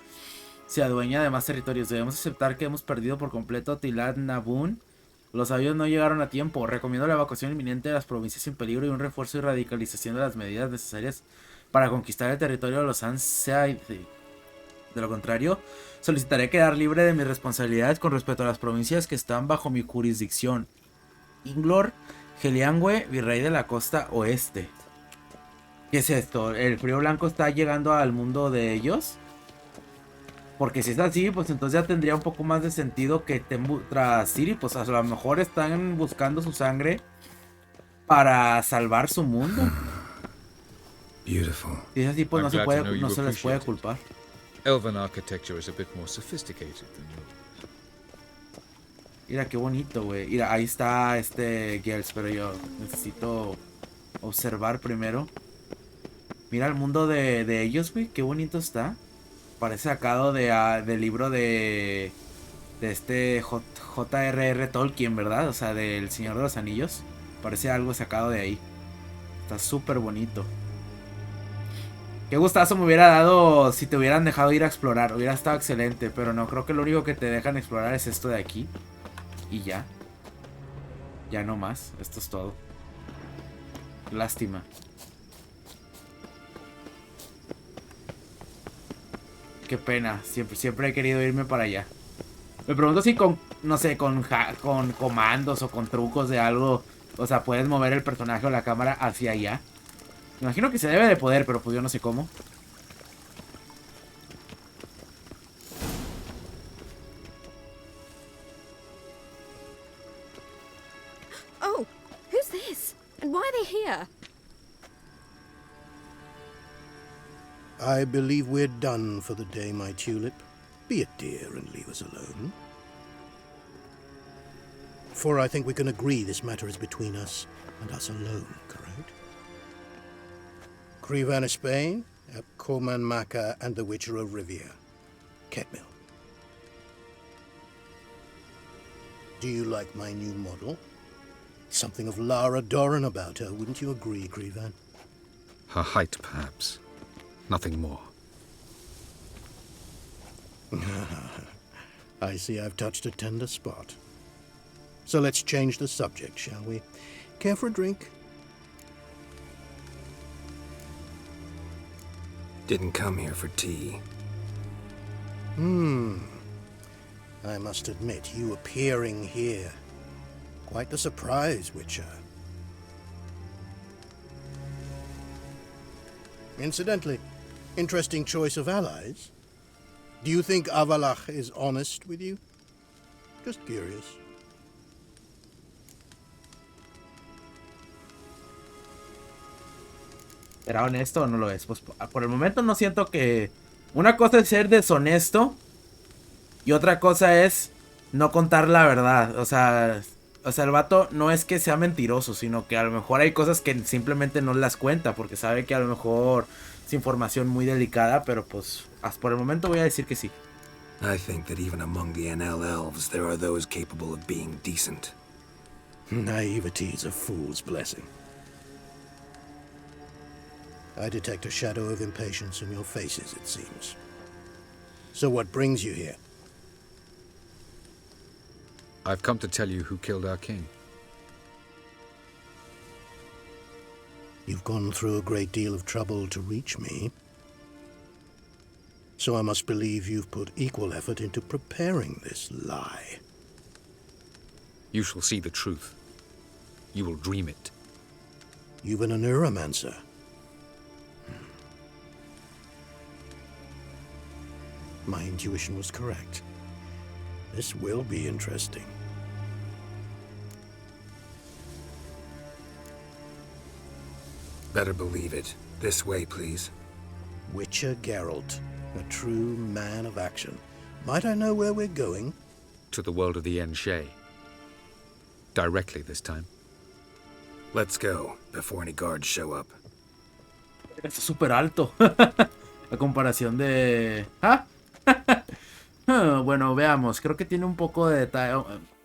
se adueña de más territorios. Debemos aceptar que hemos perdido por completo Tilad Nabun. Los sabios no llegaron a tiempo. Recomiendo la evacuación inminente de las provincias sin peligro y un refuerzo y radicalización de las medidas necesarias para conquistar el territorio de los Anseide. De lo contrario, solicitaré quedar libre de mis responsabilidades con respecto a las provincias que están bajo mi jurisdicción. Inglor, Geliangüe, virrey de la costa oeste. ¿Qué es esto? ¿El frío blanco está llegando al mundo de ellos? Porque si es así, pues entonces ya tendría un poco más de sentido que tras Siri, pues a lo mejor están buscando su sangre para salvar su mundo. Beautiful. Si es así, pues no se les puede culpar. Elven architecture is a bit more sophisticated than yours. Mira qué bonito, güey. Mira, ahí está Gels, pero yo necesito observar primero. Mira el mundo de ellos, güey. Qué bonito está. Parece sacado del libro de J.R.R. Tolkien, ¿verdad? O sea, del Señor de los Anillos. Parece algo sacado de ahí. Está súper bonito. Qué gustazo me hubiera dado si te hubieran dejado ir a explorar. Hubiera estado excelente, pero no, creo que lo único que te dejan explorar es esto de aquí. Y ya. Ya no más. Esto es todo. Lástima. Qué pena. Siempre he querido irme para allá. Me pregunto si con, no sé, con comandos o con trucos de algo, o sea, puedes mover el personaje o la cámara hacia allá. Me imagino que se debe de poder, pero pues yo no sé cómo. Oh, who's this? And why are they here? I believe we're done for the day, my tulip. Be a dear and leave us alone. For I think we can agree this matter is between us and us alone, correct? Krivan of Spain, Koman Maka, and the Witcher of Rivia. Ketmil. Do you like my new model? Something of Lara Doran about her, wouldn't you agree, Krivan? Her height, perhaps. Nothing more. I see I've touched a tender spot. So let's change the subject, shall we? Care for a drink? Didn't come here for tea. I must admit, you appearing here. Quite the surprise, Witcher. Incidentally, interesting choice of allies. Do you think Avalach is honest with you? Just curious. ¿Será honesto o no lo es? Pues por el momento no siento que... Una cosa es ser deshonesto y otra cosa es no contar la verdad. O sea, el vato no es que sea mentiroso, sino que a lo mejor hay cosas que simplemente no las cuenta porque sabe que a lo mejor es información muy delicada, pero pues por el momento voy a decir que sí. I think that even among the NL elves there are those capable of being decent. Naivety is a fool's blessing. I detect a shadow of impatience in your faces, it seems. So what brings you here? I've come to tell you who killed our king. You've gone through a great deal of trouble to reach me. So I must believe you've put equal effort into preparing this lie. You shall see the truth. You will dream it. You've been a neuromancer. My intuition was correct. This will be interesting. Better believe it. This way, please. Witcher Geralt, a true man of action. Might I know where we're going? To the world of the Enshe. Directly this time. Let's go, before any guards show up. Está súper alto. A comparación de... ¿Ah? Bueno, veamos. Creo que tiene un poco de detalle.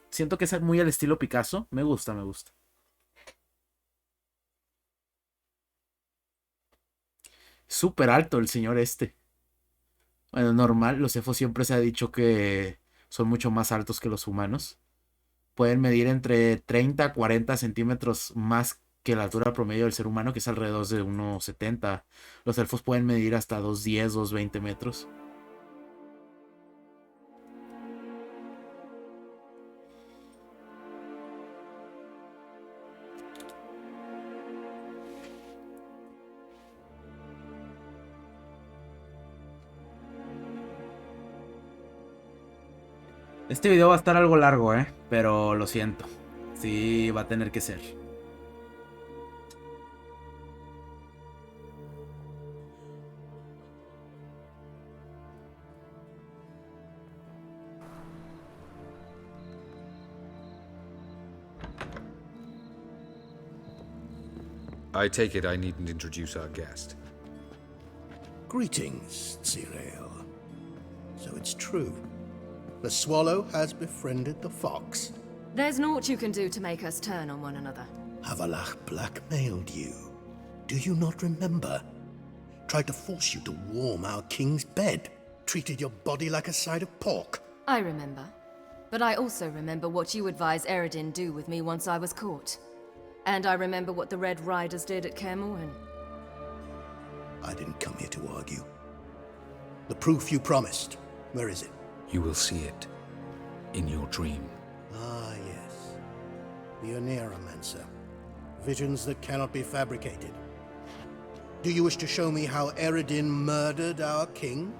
Siento que es muy al estilo Picasso. Me gusta, me gusta. Súper alto el señor este. Bueno, normal. Los elfos siempre se ha dicho que son mucho más altos que los humanos. Pueden medir entre 30 a 40 centímetros más que la altura promedio del ser humano, que es alrededor de 1,70. Los elfos pueden medir hasta 2,10, 2,20 metros. Este video va a estar algo largo, pero lo siento. Sí, va a tener que ser. I take it I needn't introduce our guest. Greetings, Cyril. So it's true. The swallow has befriended the fox. There's naught you can do to make us turn on one another. Avalach blackmailed you. Do you not remember? Tried to force you to warm our king's bed. Treated your body like a side of pork. I remember. But I also remember what you advised Eredin do with me once I was caught. And I remember what the Red Riders did at Kaer Morhen. I didn't come here to argue. The proof you promised, where is it? You will see it in your dream. Ah, yes. The Oneromancer. Visions that cannot be fabricated. Do you wish to show me how Eredin murdered our king?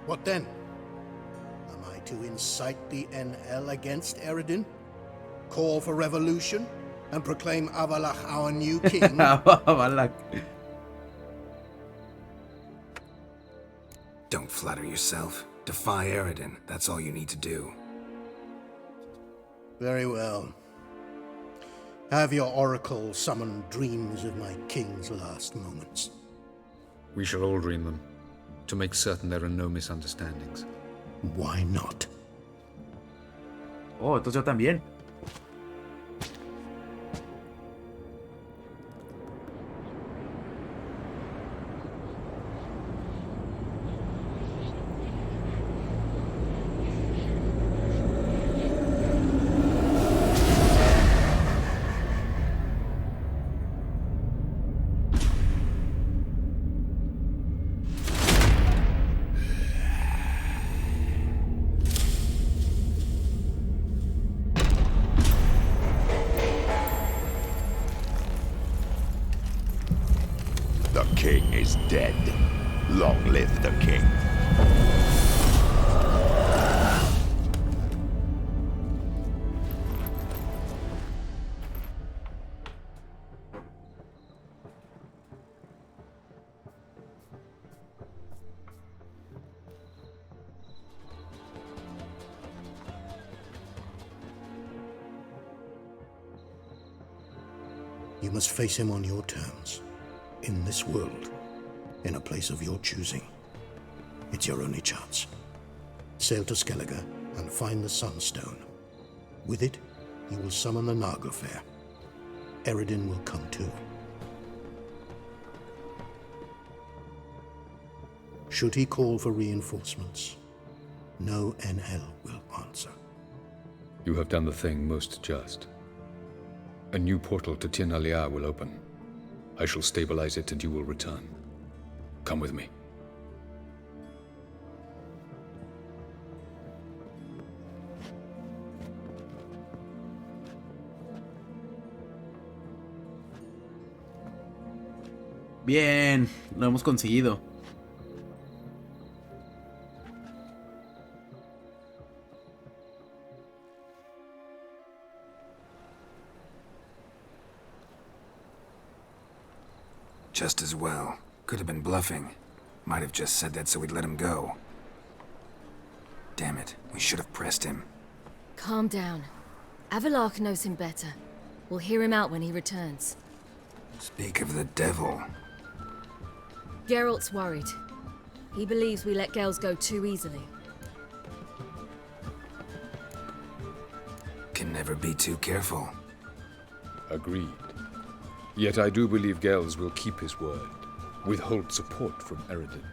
What then? Am I to incite the NL against Eredin? Call for revolution? And proclaim Avalach our new king? Avalach. Don't flatter yourself. Defy Eredin. That's all you need to do. Very well. Have your oracle summon dreams of my king's last moments. We shall all dream them, to make certain there are no misunderstandings. Why not? Oh, entonces yo también. The king is dead. Long live the king. You must face him on your terms. In this world, in a place of your choosing. It's your only chance. Sail to Skellige and find the Sunstone. With it, you will summon the Naga Fair. Eredin will come too. Should he call for reinforcements, no NL will answer. You have done the thing most just. A new portal to Tir na Liar will open. I shall stabilize it and you will return. Come with me. Bien, lo hemos conseguido. Just as well. Could have been bluffing. Might have just said that so we'd let him go. Damn it, we should have pressed him. Calm down. Avalach knows him better. We'll hear him out when he returns. Speak of the devil. Geralt's worried. He believes we let girls go too easily. Can never be too careful. Agreed. Yet I do believe Gels will keep his word, withhold support from Eredin.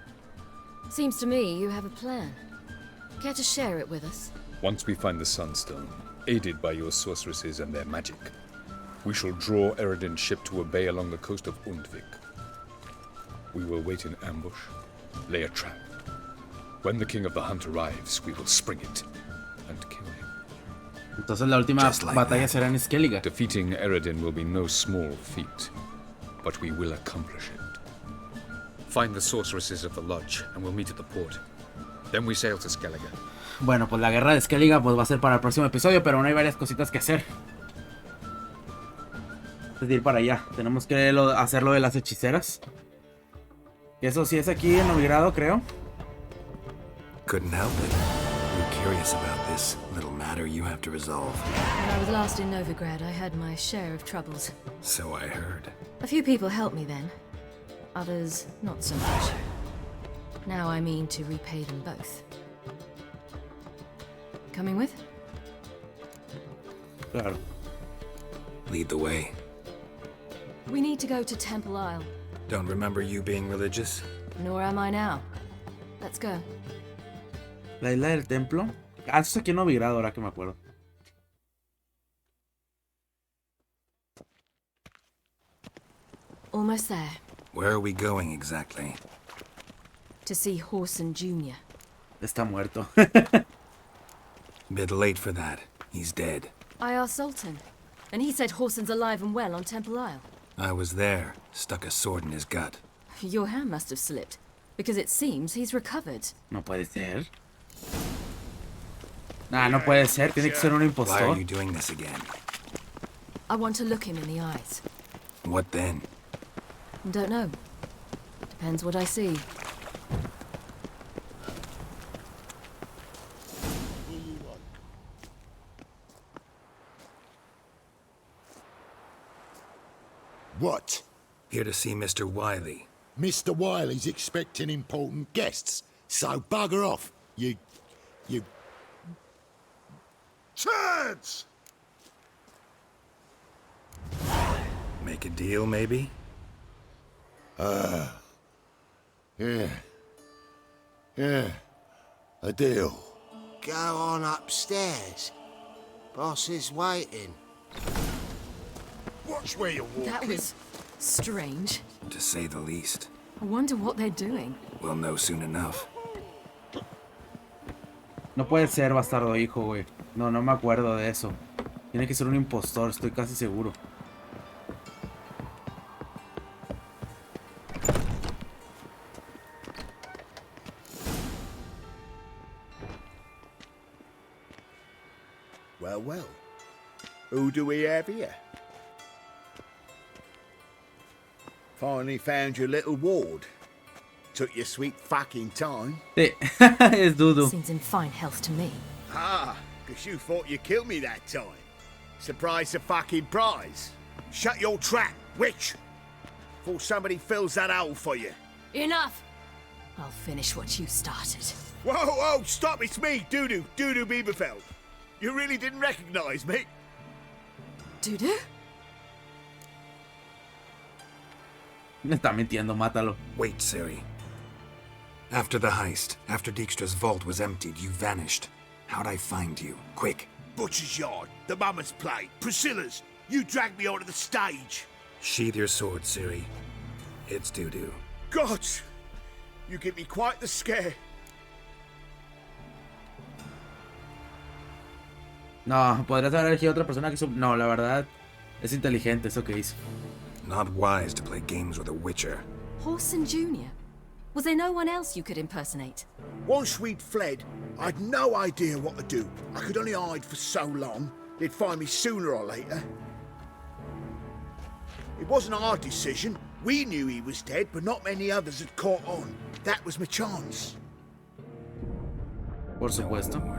Seems to me you have a plan. Care to share it with us? Once we find the Sunstone, aided by your sorceresses and their magic, we shall draw Eredin's ship to a bay along the coast of Undvik. We will wait in ambush, lay a trap. When the King of the Hunt arrives, we will spring it and kill him. Entonces la última batalla será en Skellige. Defeating Eredin will be no small feat, but we will accomplish it. Find the sorceresses of the lodge and we'll meet at the port. Then we sail to Skellige. Bueno, pues la guerra de Skellige pues va a ser para el próximo episodio, pero aún hay varias cositas que hacer. Antes de ir para allá, tenemos que hacer lo de las hechiceras. Y eso sí es aquí en Novigrado, creo. Couldn't help it. You're curious about this little matter you have to resolve. When I was last in Novigrad, I had my share of troubles. So I heard. A few people helped me then. Others, not so much. Now I mean to repay them both. Coming with? Claro. Lead the way. We need to go to Temple Isle. Don't remember you being religious? Nor am I now. Let's go. La isla del templo. Ah, eso es aquí en Novigrado, ahora que me acuerdo. Almost there. Where are we going exactly? To see Horson Jr. Está muerto. Bit late for that. He's dead. I asked Sultan, and he said Horson's alive and well on Temple Isle. I was there. Stuck a sword in his gut. Your hand must have slipped, because it seems he's recovered. No puede ser. Nah, no puede ser. Tiene que ser un impostor. Why are you doing this again? I want to look him in the eyes. What then? Don't know. Depends what I see. What? Here to see Mr. Wiley. Mr. Wiley's expecting important guests, so bugger off, you... Turds! Make a deal, maybe? Yeah. A deal. Go on upstairs. Boss is waiting. Watch where you're walking. That was strange. To say the least. I wonder what they're doing. We'll know soon enough. No puede ser bastardo hijo, güey. No, no me acuerdo de eso. Tiene que ser un impostor, estoy casi seguro. Well. Who do we have here? Finally found your little ward. Took your sweet fucking time. Sí, es Dudu. Seems in fine health to me. Ah, because you thought you killed me that time. Surprise the fucking prize. Shut your trap, witch. Before somebody fills that hole for you. Enough! I'll finish what you started. Whoa, stop, it's me, Dudu Bieberfeld. You really didn't recognize me? Dudu? Me está mintiendo, mátalo. Wait, Ciri. After the heist, after Dijkstra's vault was emptied, you vanished. How'd I find you? Quick. Butcher's Yard, the Mama's Play, Priscilla's. You dragged me onto the stage. Sheathe your sword, Ciri. It's Dudu. God! You give me quite the scare. No, podrías haber elegido otra persona que... No, la verdad, es inteligente eso que hizo. Not wise to play games with a witcher. Horson Jr.? Was there no one else you could impersonate? Once we'd fled, I'd no idea what to do. I could only hide for so long. They'd find me sooner or later. It wasn't our decision. We knew he was dead, but not many others had caught on. That was my chance. Por supuesto. No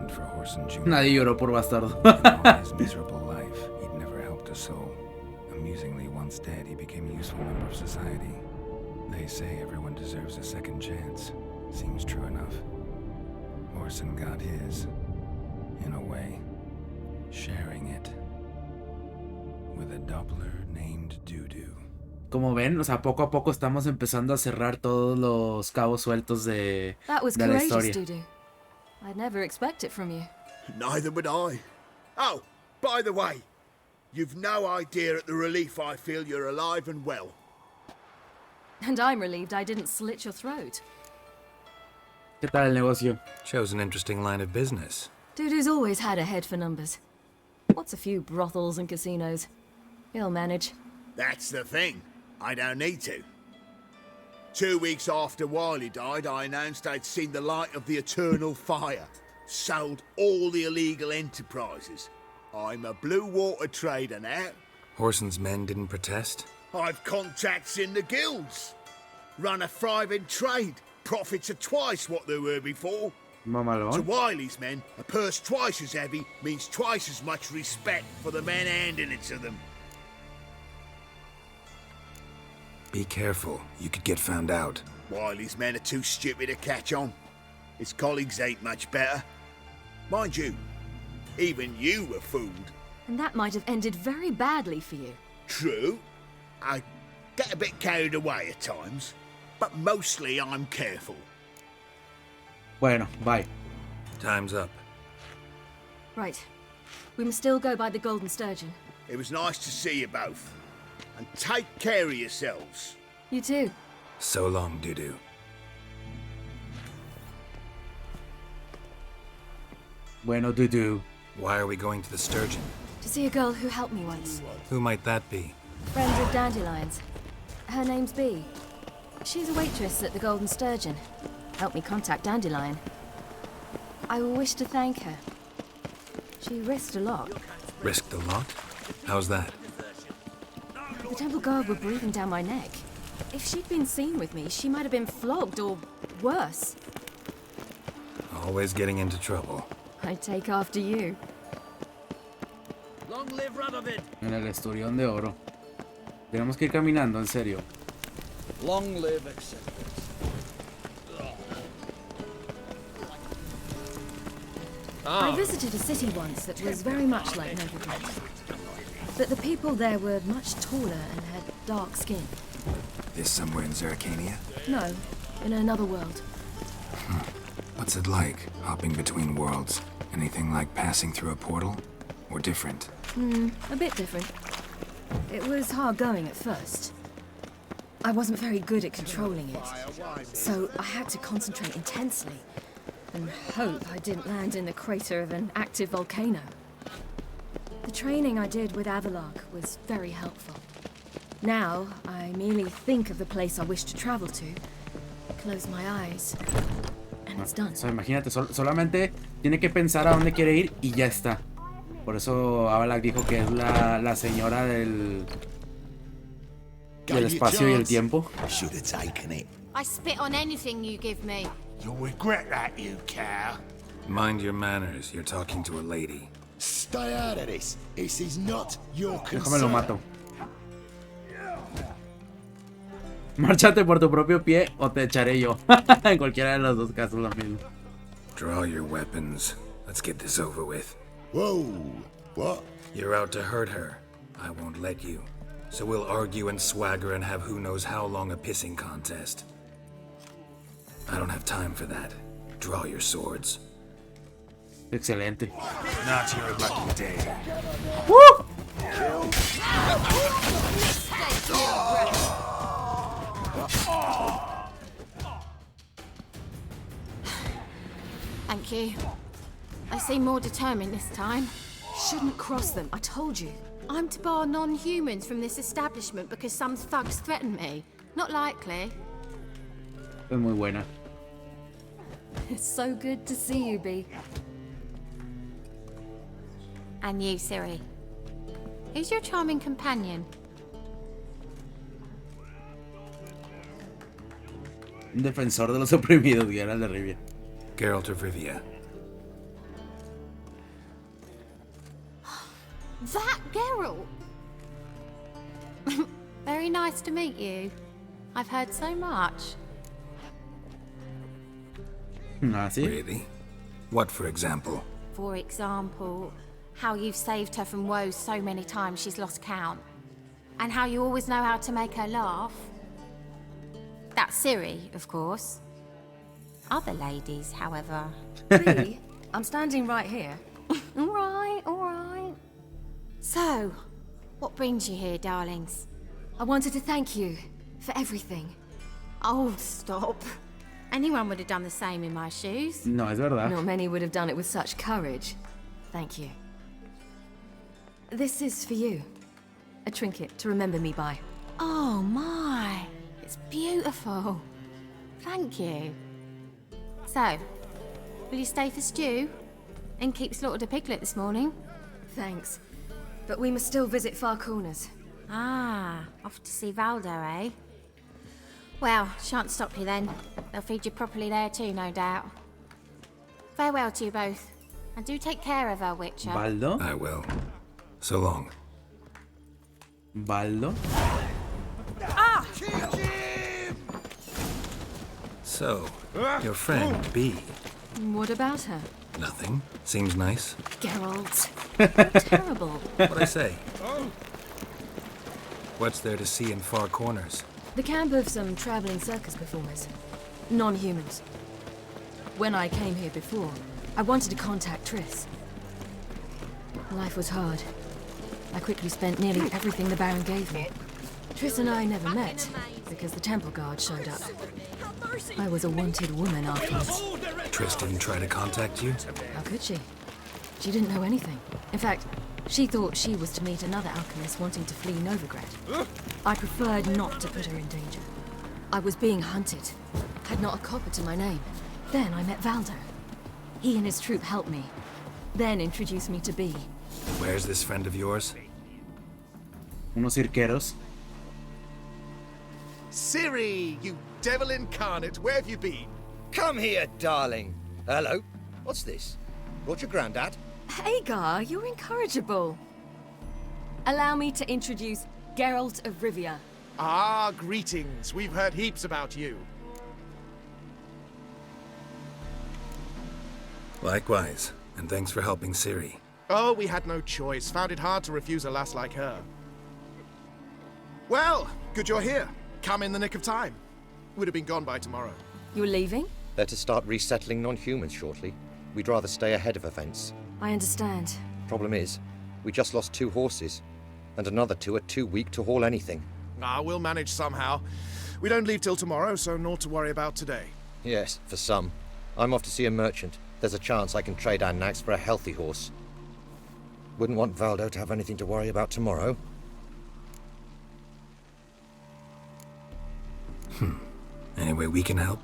Nadie lloró por bastardo. His miserable life, he'd never helped a soul. Amusingly, once dead, he became a useful member of society. They say everyone deserves a second chance. Seems true enough. Orson got his, in a way, sharing it with a Doppler named Doo-Doo. Como ven, o sea, poco a poco estamos empezando a cerrar todos los cabos sueltos de la historia. Doo-Doo. I'd never expect it from you. Neither would I. Oh, by the way, you've no idea at the relief I feel you're alive and well. And I'm relieved I didn't slit your throat. ¿Qué tal el negocio? Shows an interesting line of business. Doo-Doo's always had a head for numbers. What's a few brothels and casinos? He'll manage. That's the thing. I don't need to. 2 weeks after Wiley died, I announced I'd seen the light of the eternal fire. Sold all the illegal enterprises. I'm a blue water trader now. Horson's men didn't protest? I've contacts in the guilds. Run a thriving trade. Profits are twice what they were before. Mamalón. To Wiley's men, a purse twice as heavy means twice as much respect for the men handing it to them. Be careful. You could get found out. Wiley's men are too stupid to catch on. His colleagues ain't much better. Mind you, even you were fooled. And that might have ended very badly for you. True. I get a bit carried away at times, but mostly I'm careful. Bueno, bye. Time's up. Right. We must still go by the Golden Sturgeon. It was nice to see you both. And take care of yourselves. You too. So long, Doo-Doo. Bueno, Doo-Doo. Why are we going to the Sturgeon? To see a girl who helped me once. Who might that be? Friend of Dandelion's. Her name's Bee. She's a waitress at the Golden Sturgeon. Helped me contact Dandelion. I wish to thank her. She risked a lot. Risked a lot? How's that? The Temple Guard were breathing down my neck. If she'd been seen with me, she might have been flogged or worse. Always getting into trouble. I'd take after you. Long live Radovid. En el esturión de oro. Tenemos que ir caminando, en serio. Long live existe. I visited a city once that was very much like Novigrad. But the people there were much taller and had dark skin. This somewhere in Zeracania? No, in another world. What's it like, hopping between worlds? Anything like passing through a portal? Or different? A bit different. It was hard going at first. I wasn't very good at controlling it, so I had to concentrate intensely and hope I didn't land in the crater of an active volcano. The training I did with Avalok was very helpful. Now, I merely think of the place I wish to travel to, close my eyes, and it's done. O sea, imagínate, solamente tiene que pensar a dónde quiere ir y ya está. Por eso Avalok dijo que es la señora del espacio y el tiempo. Should have taken it. I spit on anything you give me. You'll regret that, you cow. Mind your manners. You're talking to a lady. Stay out of this. This is not your Déjame lo concern. mato. Márchate por tu propio pie o te echaré yo. En cualquiera de los dos casos lo mismo. Draw your weapons. Let's get this over with. Whoa. What? You're out to hurt her. I won't let you. So we'll argue and swagger and have who knows how long a pissing contest. I don't have time for that. Draw your swords. Excelente. Not your lucky day. ¡Woo! Thank you. I seem more determined this time. Shouldn't cross them, I told you. I'm to bar non-humans from this establishment because some thugs threaten me. Not likely. Es muy buena. It's so good to see you, Bee. And you, Siri. Who's your charming companion? Un defensor de los oprimidos, Geralt de Rivia. Geralt of Rivia. That Geralt! Very nice to meet you. I've heard so much. ¿Ah, sí? Really? What, for example? For example, how you've saved her from woes so many times she's lost count. And how you always know how to make her laugh. That's Siri, of course. Other ladies, however... Me? I'm standing right here. all right. So, what brings you here, darlings? I wanted to thank you for everything. Oh, stop. Anyone would have done the same in my shoes. No, es verdad. Not many would have done it with such courage. Thank you. This is for you. A trinket to remember me by. Oh my, it's beautiful. Thank you. So, will you stay for stew? And keep slaughtered a piglet this morning? Thanks. But we must still visit Far Corners. Ah, off to see Valdo, eh? Well, shan't stop you then. They'll feed you properly there too, no doubt. Farewell to you both. And do take care of her, Witcher. ¿Baldo? I will. So long. ¿Baldo? Ah! So, your friend, B. What about her? Nothing. Seems nice. Geralt. You're terrible. What'd I say? What's there to see in Far Corners? The camp of some traveling circus performers. Non-humans. When I came here before, I wanted to contact Triss. Life was hard. I quickly spent nearly everything the Baron gave me. Triss and I never met, because the temple guard showed up. I was a wanted woman afterwards. Triss didn't try to contact you? How could she? She didn't know anything. In fact, she thought she was to meet another alchemist wanting to flee Novigrad. I preferred not to put her in danger. I was being hunted. Had not a copper to my name. Then I met Valdo. He and his troop helped me. Then introduced me to B. Where's this friend of yours? Unos cirqueros. Siri, you devil incarnate, where have you been? Come here, darling. Hello. What's this? Brought your granddad? Hagar, you're incorrigible. Allow me to introduce Geralt of Rivia. Ah, greetings. We've heard heaps about you. Likewise, and thanks for helping Siri. Oh, we had no choice. Found it hard to refuse a lass like her. Well, good you're here. Come in the nick of time. Would have been gone by tomorrow. You're leaving? They're to start resettling non-humans shortly. We'd rather stay ahead of events. I understand. Problem is, we just lost 2 horses, and another 2 are too weak to haul anything. Ah, we'll manage somehow. We don't leave till tomorrow, so naught to worry about today. Yes, for some. I'm off to see a merchant. There's a chance I can trade our nags for a healthy horse. Wouldn't want Valdo to have anything to worry about tomorrow. Any way we can help?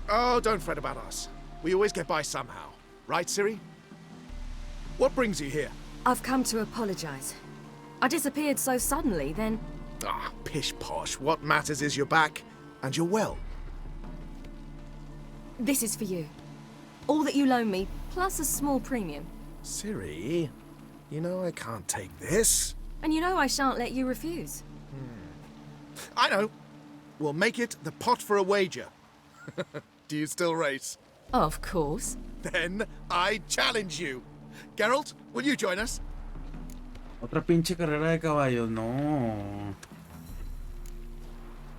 Oh, don't fret about us. We always get by somehow. Right, Siri? What brings you here? I've come to apologize. I disappeared so suddenly, then... Ah, pish-posh. What matters is you're back, and you're well. This is for you. All that you loan me, plus a small premium. Siri, you know I can't take this. And you know I shan't let you refuse. I know. We'll make it the pot for a wager. Do you still race? Of course. Then I challenge you. Geralt, will you join us? Otra pinche carrera de caballos, no.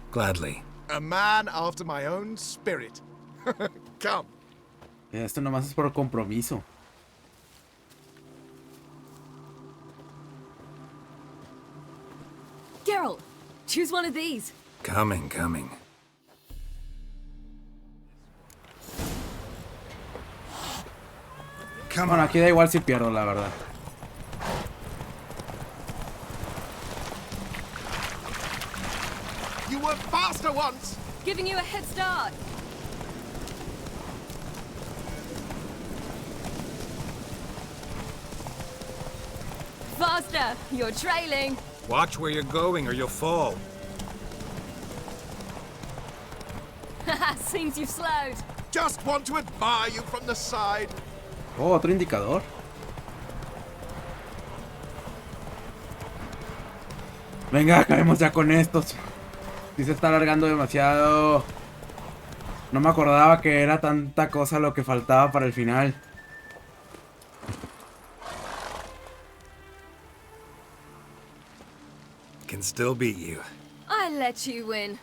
Gladly. A man after my own spirit. Come. Esto nomás es por compromiso. Geralt, choose one of these. Coming. Bueno, aquí da igual si pierdo, la verdad. You were faster once. Giving you a head start. Faster! You're trailing. Watch where you're going or you'll fall. Seems you've slowed. Just want to admire you from the side. Oh, otro indicador. Venga, acabemos ya con estos. Sí se está alargando demasiado. No me acordaba que era tanta cosa lo que faltaba para el final. Can still beat you. I let you win.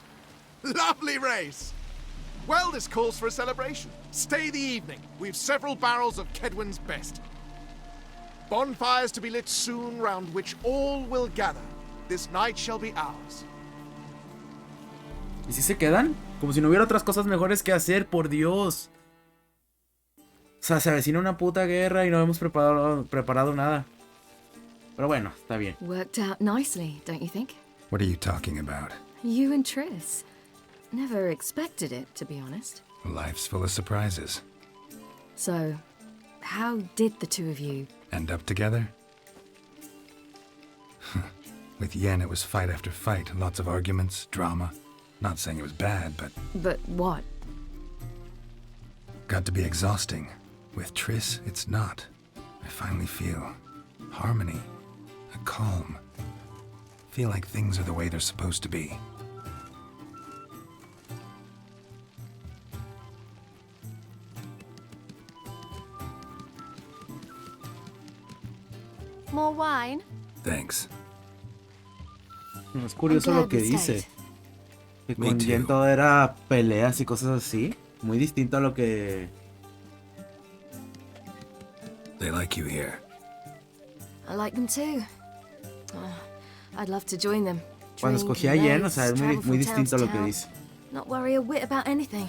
Lovely race! Well, this calls for a celebration. Stay the evening. We've several barrels of Kedwin's best. Bonfires to be lit soon, round which all will gather. This night shall be ours. ¿Y si se quedan? Como si no hubiera otras cosas mejores que hacer, por Dios. O sea, se avecina una puta guerra y no hemos preparado nada. Pero bueno, está bien. Worked out nicely, don't you think? What are you talking about? You and Triss. Never expected it, to be honest. Life's full of surprises. So, how did the two of you... End up together? With Yen, it was fight after fight. Lots of arguments, drama. Not saying it was bad, but... But what? Got to be exhausting. With Triss, it's not. I finally feel harmony, a calm. Feel like things are the way they're supposed to be. More wine? Thanks. Es curioso lo que dice. Que con Yen todo era peleas y cosas así. Muy distinto a lo que... They like you here. I like them too. I'd love to join them. Cuando escogí a Yen, o sea, es muy distinto a lo que dice. Not worry a whit about anything.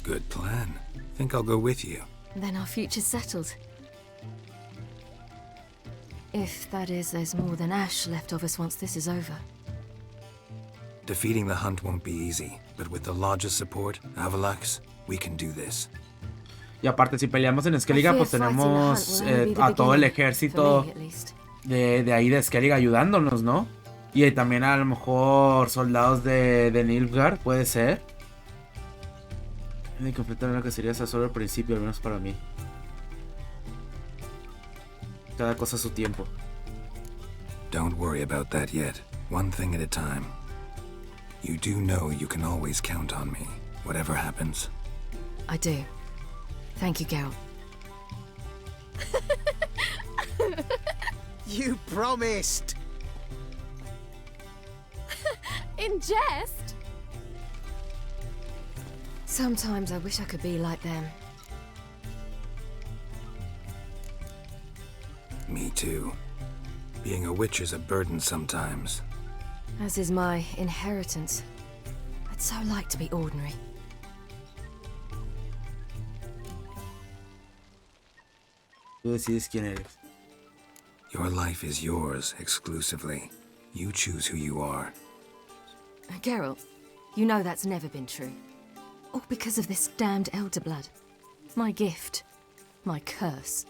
Good plan. Think I'll go with you. Then our future's settled. If, that is, there's more than ash left of us once this is over. Defeating the hunt won't be easy, but with the Lodge's support, Avalax, we can do this. Y aparte, si peleamos en Skellige, pues tenemos a todo el ejército de ahí de Skellige ayudándonos, ¿no? Y también a lo mejor soldados de Nilfgaard, puede ser. Hay que completar la cacería esa solo al principio, al menos para mí. Cada cosa a su tiempo. Don't worry about that yet. One thing at a time. You do know you can always count on me, whatever happens. I do. Thank you, Geralt. You promised! In jest? Sometimes I wish I could be like them. Me too. Being a witch is a burden sometimes. As is my inheritance. I'd so like to be ordinary. Tú decides quién eres. Your life is yours exclusively. You choose who you are. Geralt, you know that's never been true. All because of this damned elder blood. My gift. My curse.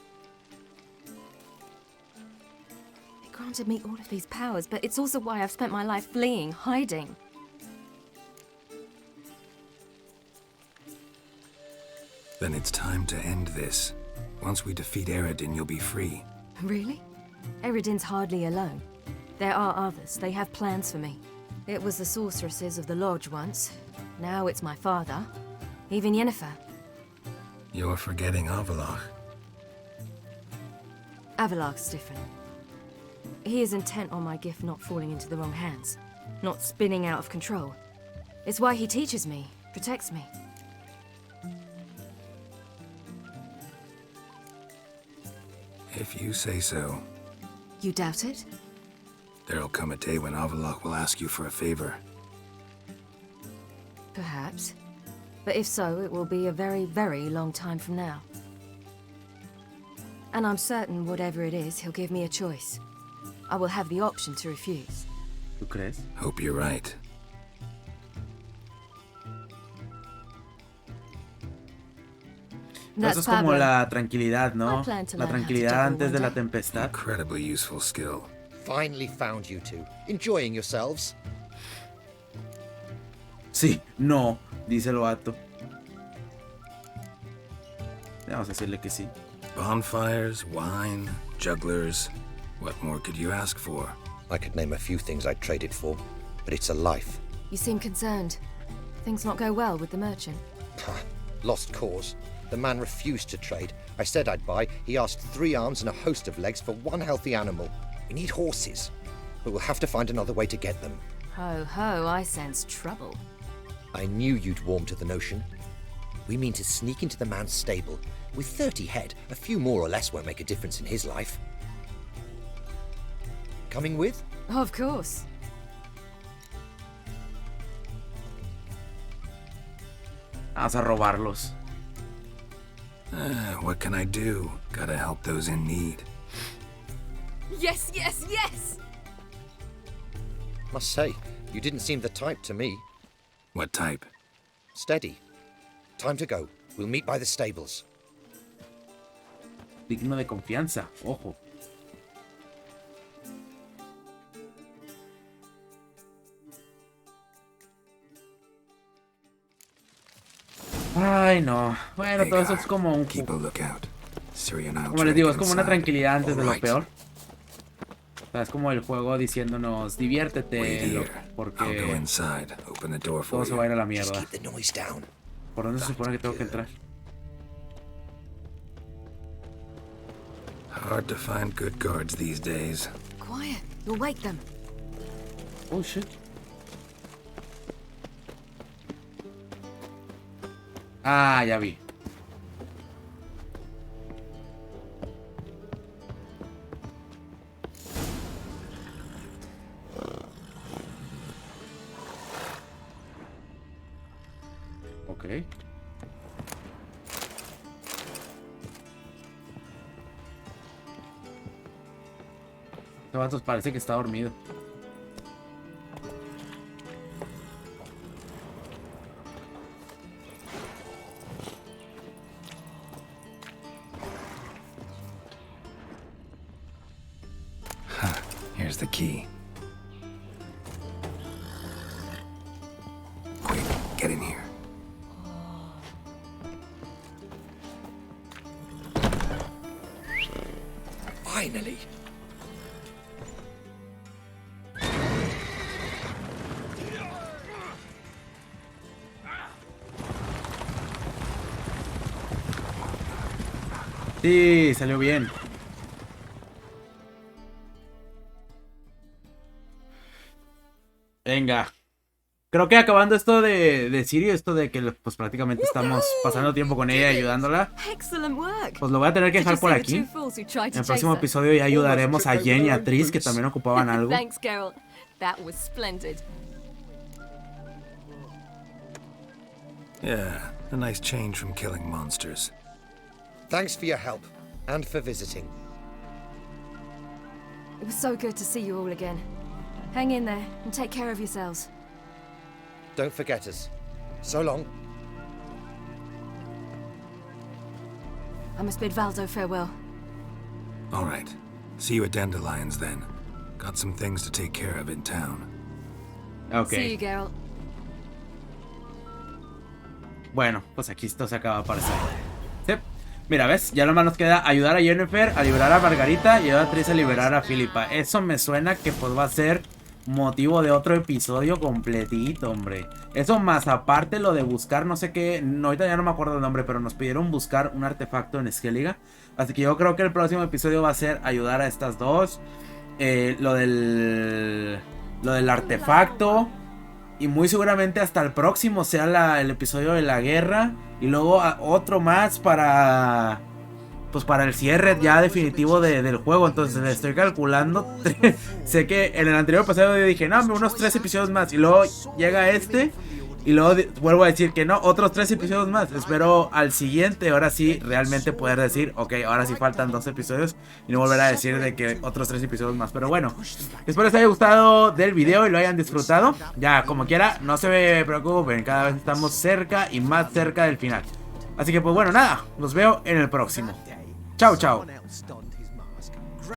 It granted me all of these powers, but it's also why I've spent my life fleeing, hiding. Then it's time to end this. Once we defeat Eredin, you'll be free. Really? Eredin's hardly alone. There are others. They have plans for me. It was the sorceresses of the Lodge once. Now it's my father. Even Yennefer. You're forgetting Avalach. Avalach's different. He is intent on my gift not falling into the wrong hands. Not spinning out of control. It's why he teaches me, protects me. If you say so. You doubt it? There'll come a day when Avalach will ask you for a favor. Perhaps. But if so, it will be a very, very long time from now. And I'm certain whatever it is, he'll give me a choice. I will have the option to refuse. ¿Tú crees? Hope you're right. Eso es como la tranquilidad, ¿no? La tranquilidad antes de la tempestad. Incredibly useful skill. Finally found you two. Enjoying yourselves? Sí, no, dice el vato. Vamos a decirle que sí. Bonfires, wine, jugglers. What more could you ask for? I could name a few things I'd trade it for, but it's a life. You seem concerned. Things not go well with the merchant. Lost cause. The man refused to trade. I said I'd buy. He asked 3 arms and a host of legs for 1 healthy animal. We need horses, but we'll have to find another way to get them. Ho ho, I sense trouble. I knew you'd warm to the notion. We mean to sneak into the man's stable. With 30 head, a few more or less won't make a difference in his life. Coming with? Of course. Vamos a robarlos. What can I do? Gotta help those in need. Yes, yes, yes! Must say, you didn't seem the type to me. What type? Steady. Time to go. We'll meet by the stables. Digno de confianza, ojo. Ay, no. Bueno, todo eso es como un... Como les digo, es como una tranquilidad antes de lo peor. O sea, es como el juego diciéndonos, diviértete, porque todo se va a ir a la mierda. ¿Por dónde se supone que tengo que entrar? Hard to find good guards these days. Quiet, you'll wake them. Oh shit. Ah, ya vi. Ok. Este vato parece que está dormido. Here's the key. Quick, get in here. Finally. Sí, salió bien. Venga. Creo que acabando esto de Siri, esto de que pues prácticamente estamos pasando tiempo con ella y ayudándola, pues lo voy a tener que dejar por aquí. En el próximo episodio ya ayudaremos a Jen y a Tris, que también ocupaban algo. Thanks, Carol. That was splendid. Yeah, a nice change from killing monsters. Thanks for your help and for visiting. It was so good to see you all again. Hang in there and take care of yourselves. Don't forget us. So long. I must bid Valdo farewell. All right. See you at Dandelions then. Got some things to take care of in town. Okay. See you, Geralt. Bueno, pues aquí esto se acaba de aparecer. Sí. Mira, ¿ves? Ya nomás nos queda ayudar a Jennifer, a liberar a Margarita y ayudar a Tris a liberar a Philippa. Eso me suena que pues va a ser motivo de otro episodio completito, hombre. Eso más aparte lo de buscar, no sé qué, no, ahorita ya no me acuerdo el nombre, pero nos pidieron buscar un artefacto en Skellige. Así que yo creo que el próximo episodio va a ser ayudar a estas dos. Lo del artefacto. Y muy seguramente hasta el próximo sea el episodio de la guerra. Y luego otro más para... pues para el cierre ya definitivo del juego. Entonces le estoy calculando. Sé que en el anterior episodio dije, no, unos 3 episodios más. Y luego llega este. Y luego vuelvo a decir que no, otros 3 episodios más. Espero al siguiente, ahora sí, realmente poder decir, ok, ahora sí faltan 2 episodios. Y no volver a decir de que otros 3 episodios más. Pero bueno, espero les haya gustado del video y lo hayan disfrutado. Ya, como quiera, no se preocupen. Cada vez estamos cerca y más cerca del final. Así que pues bueno, nada, los veo en el próximo. Chao, chao.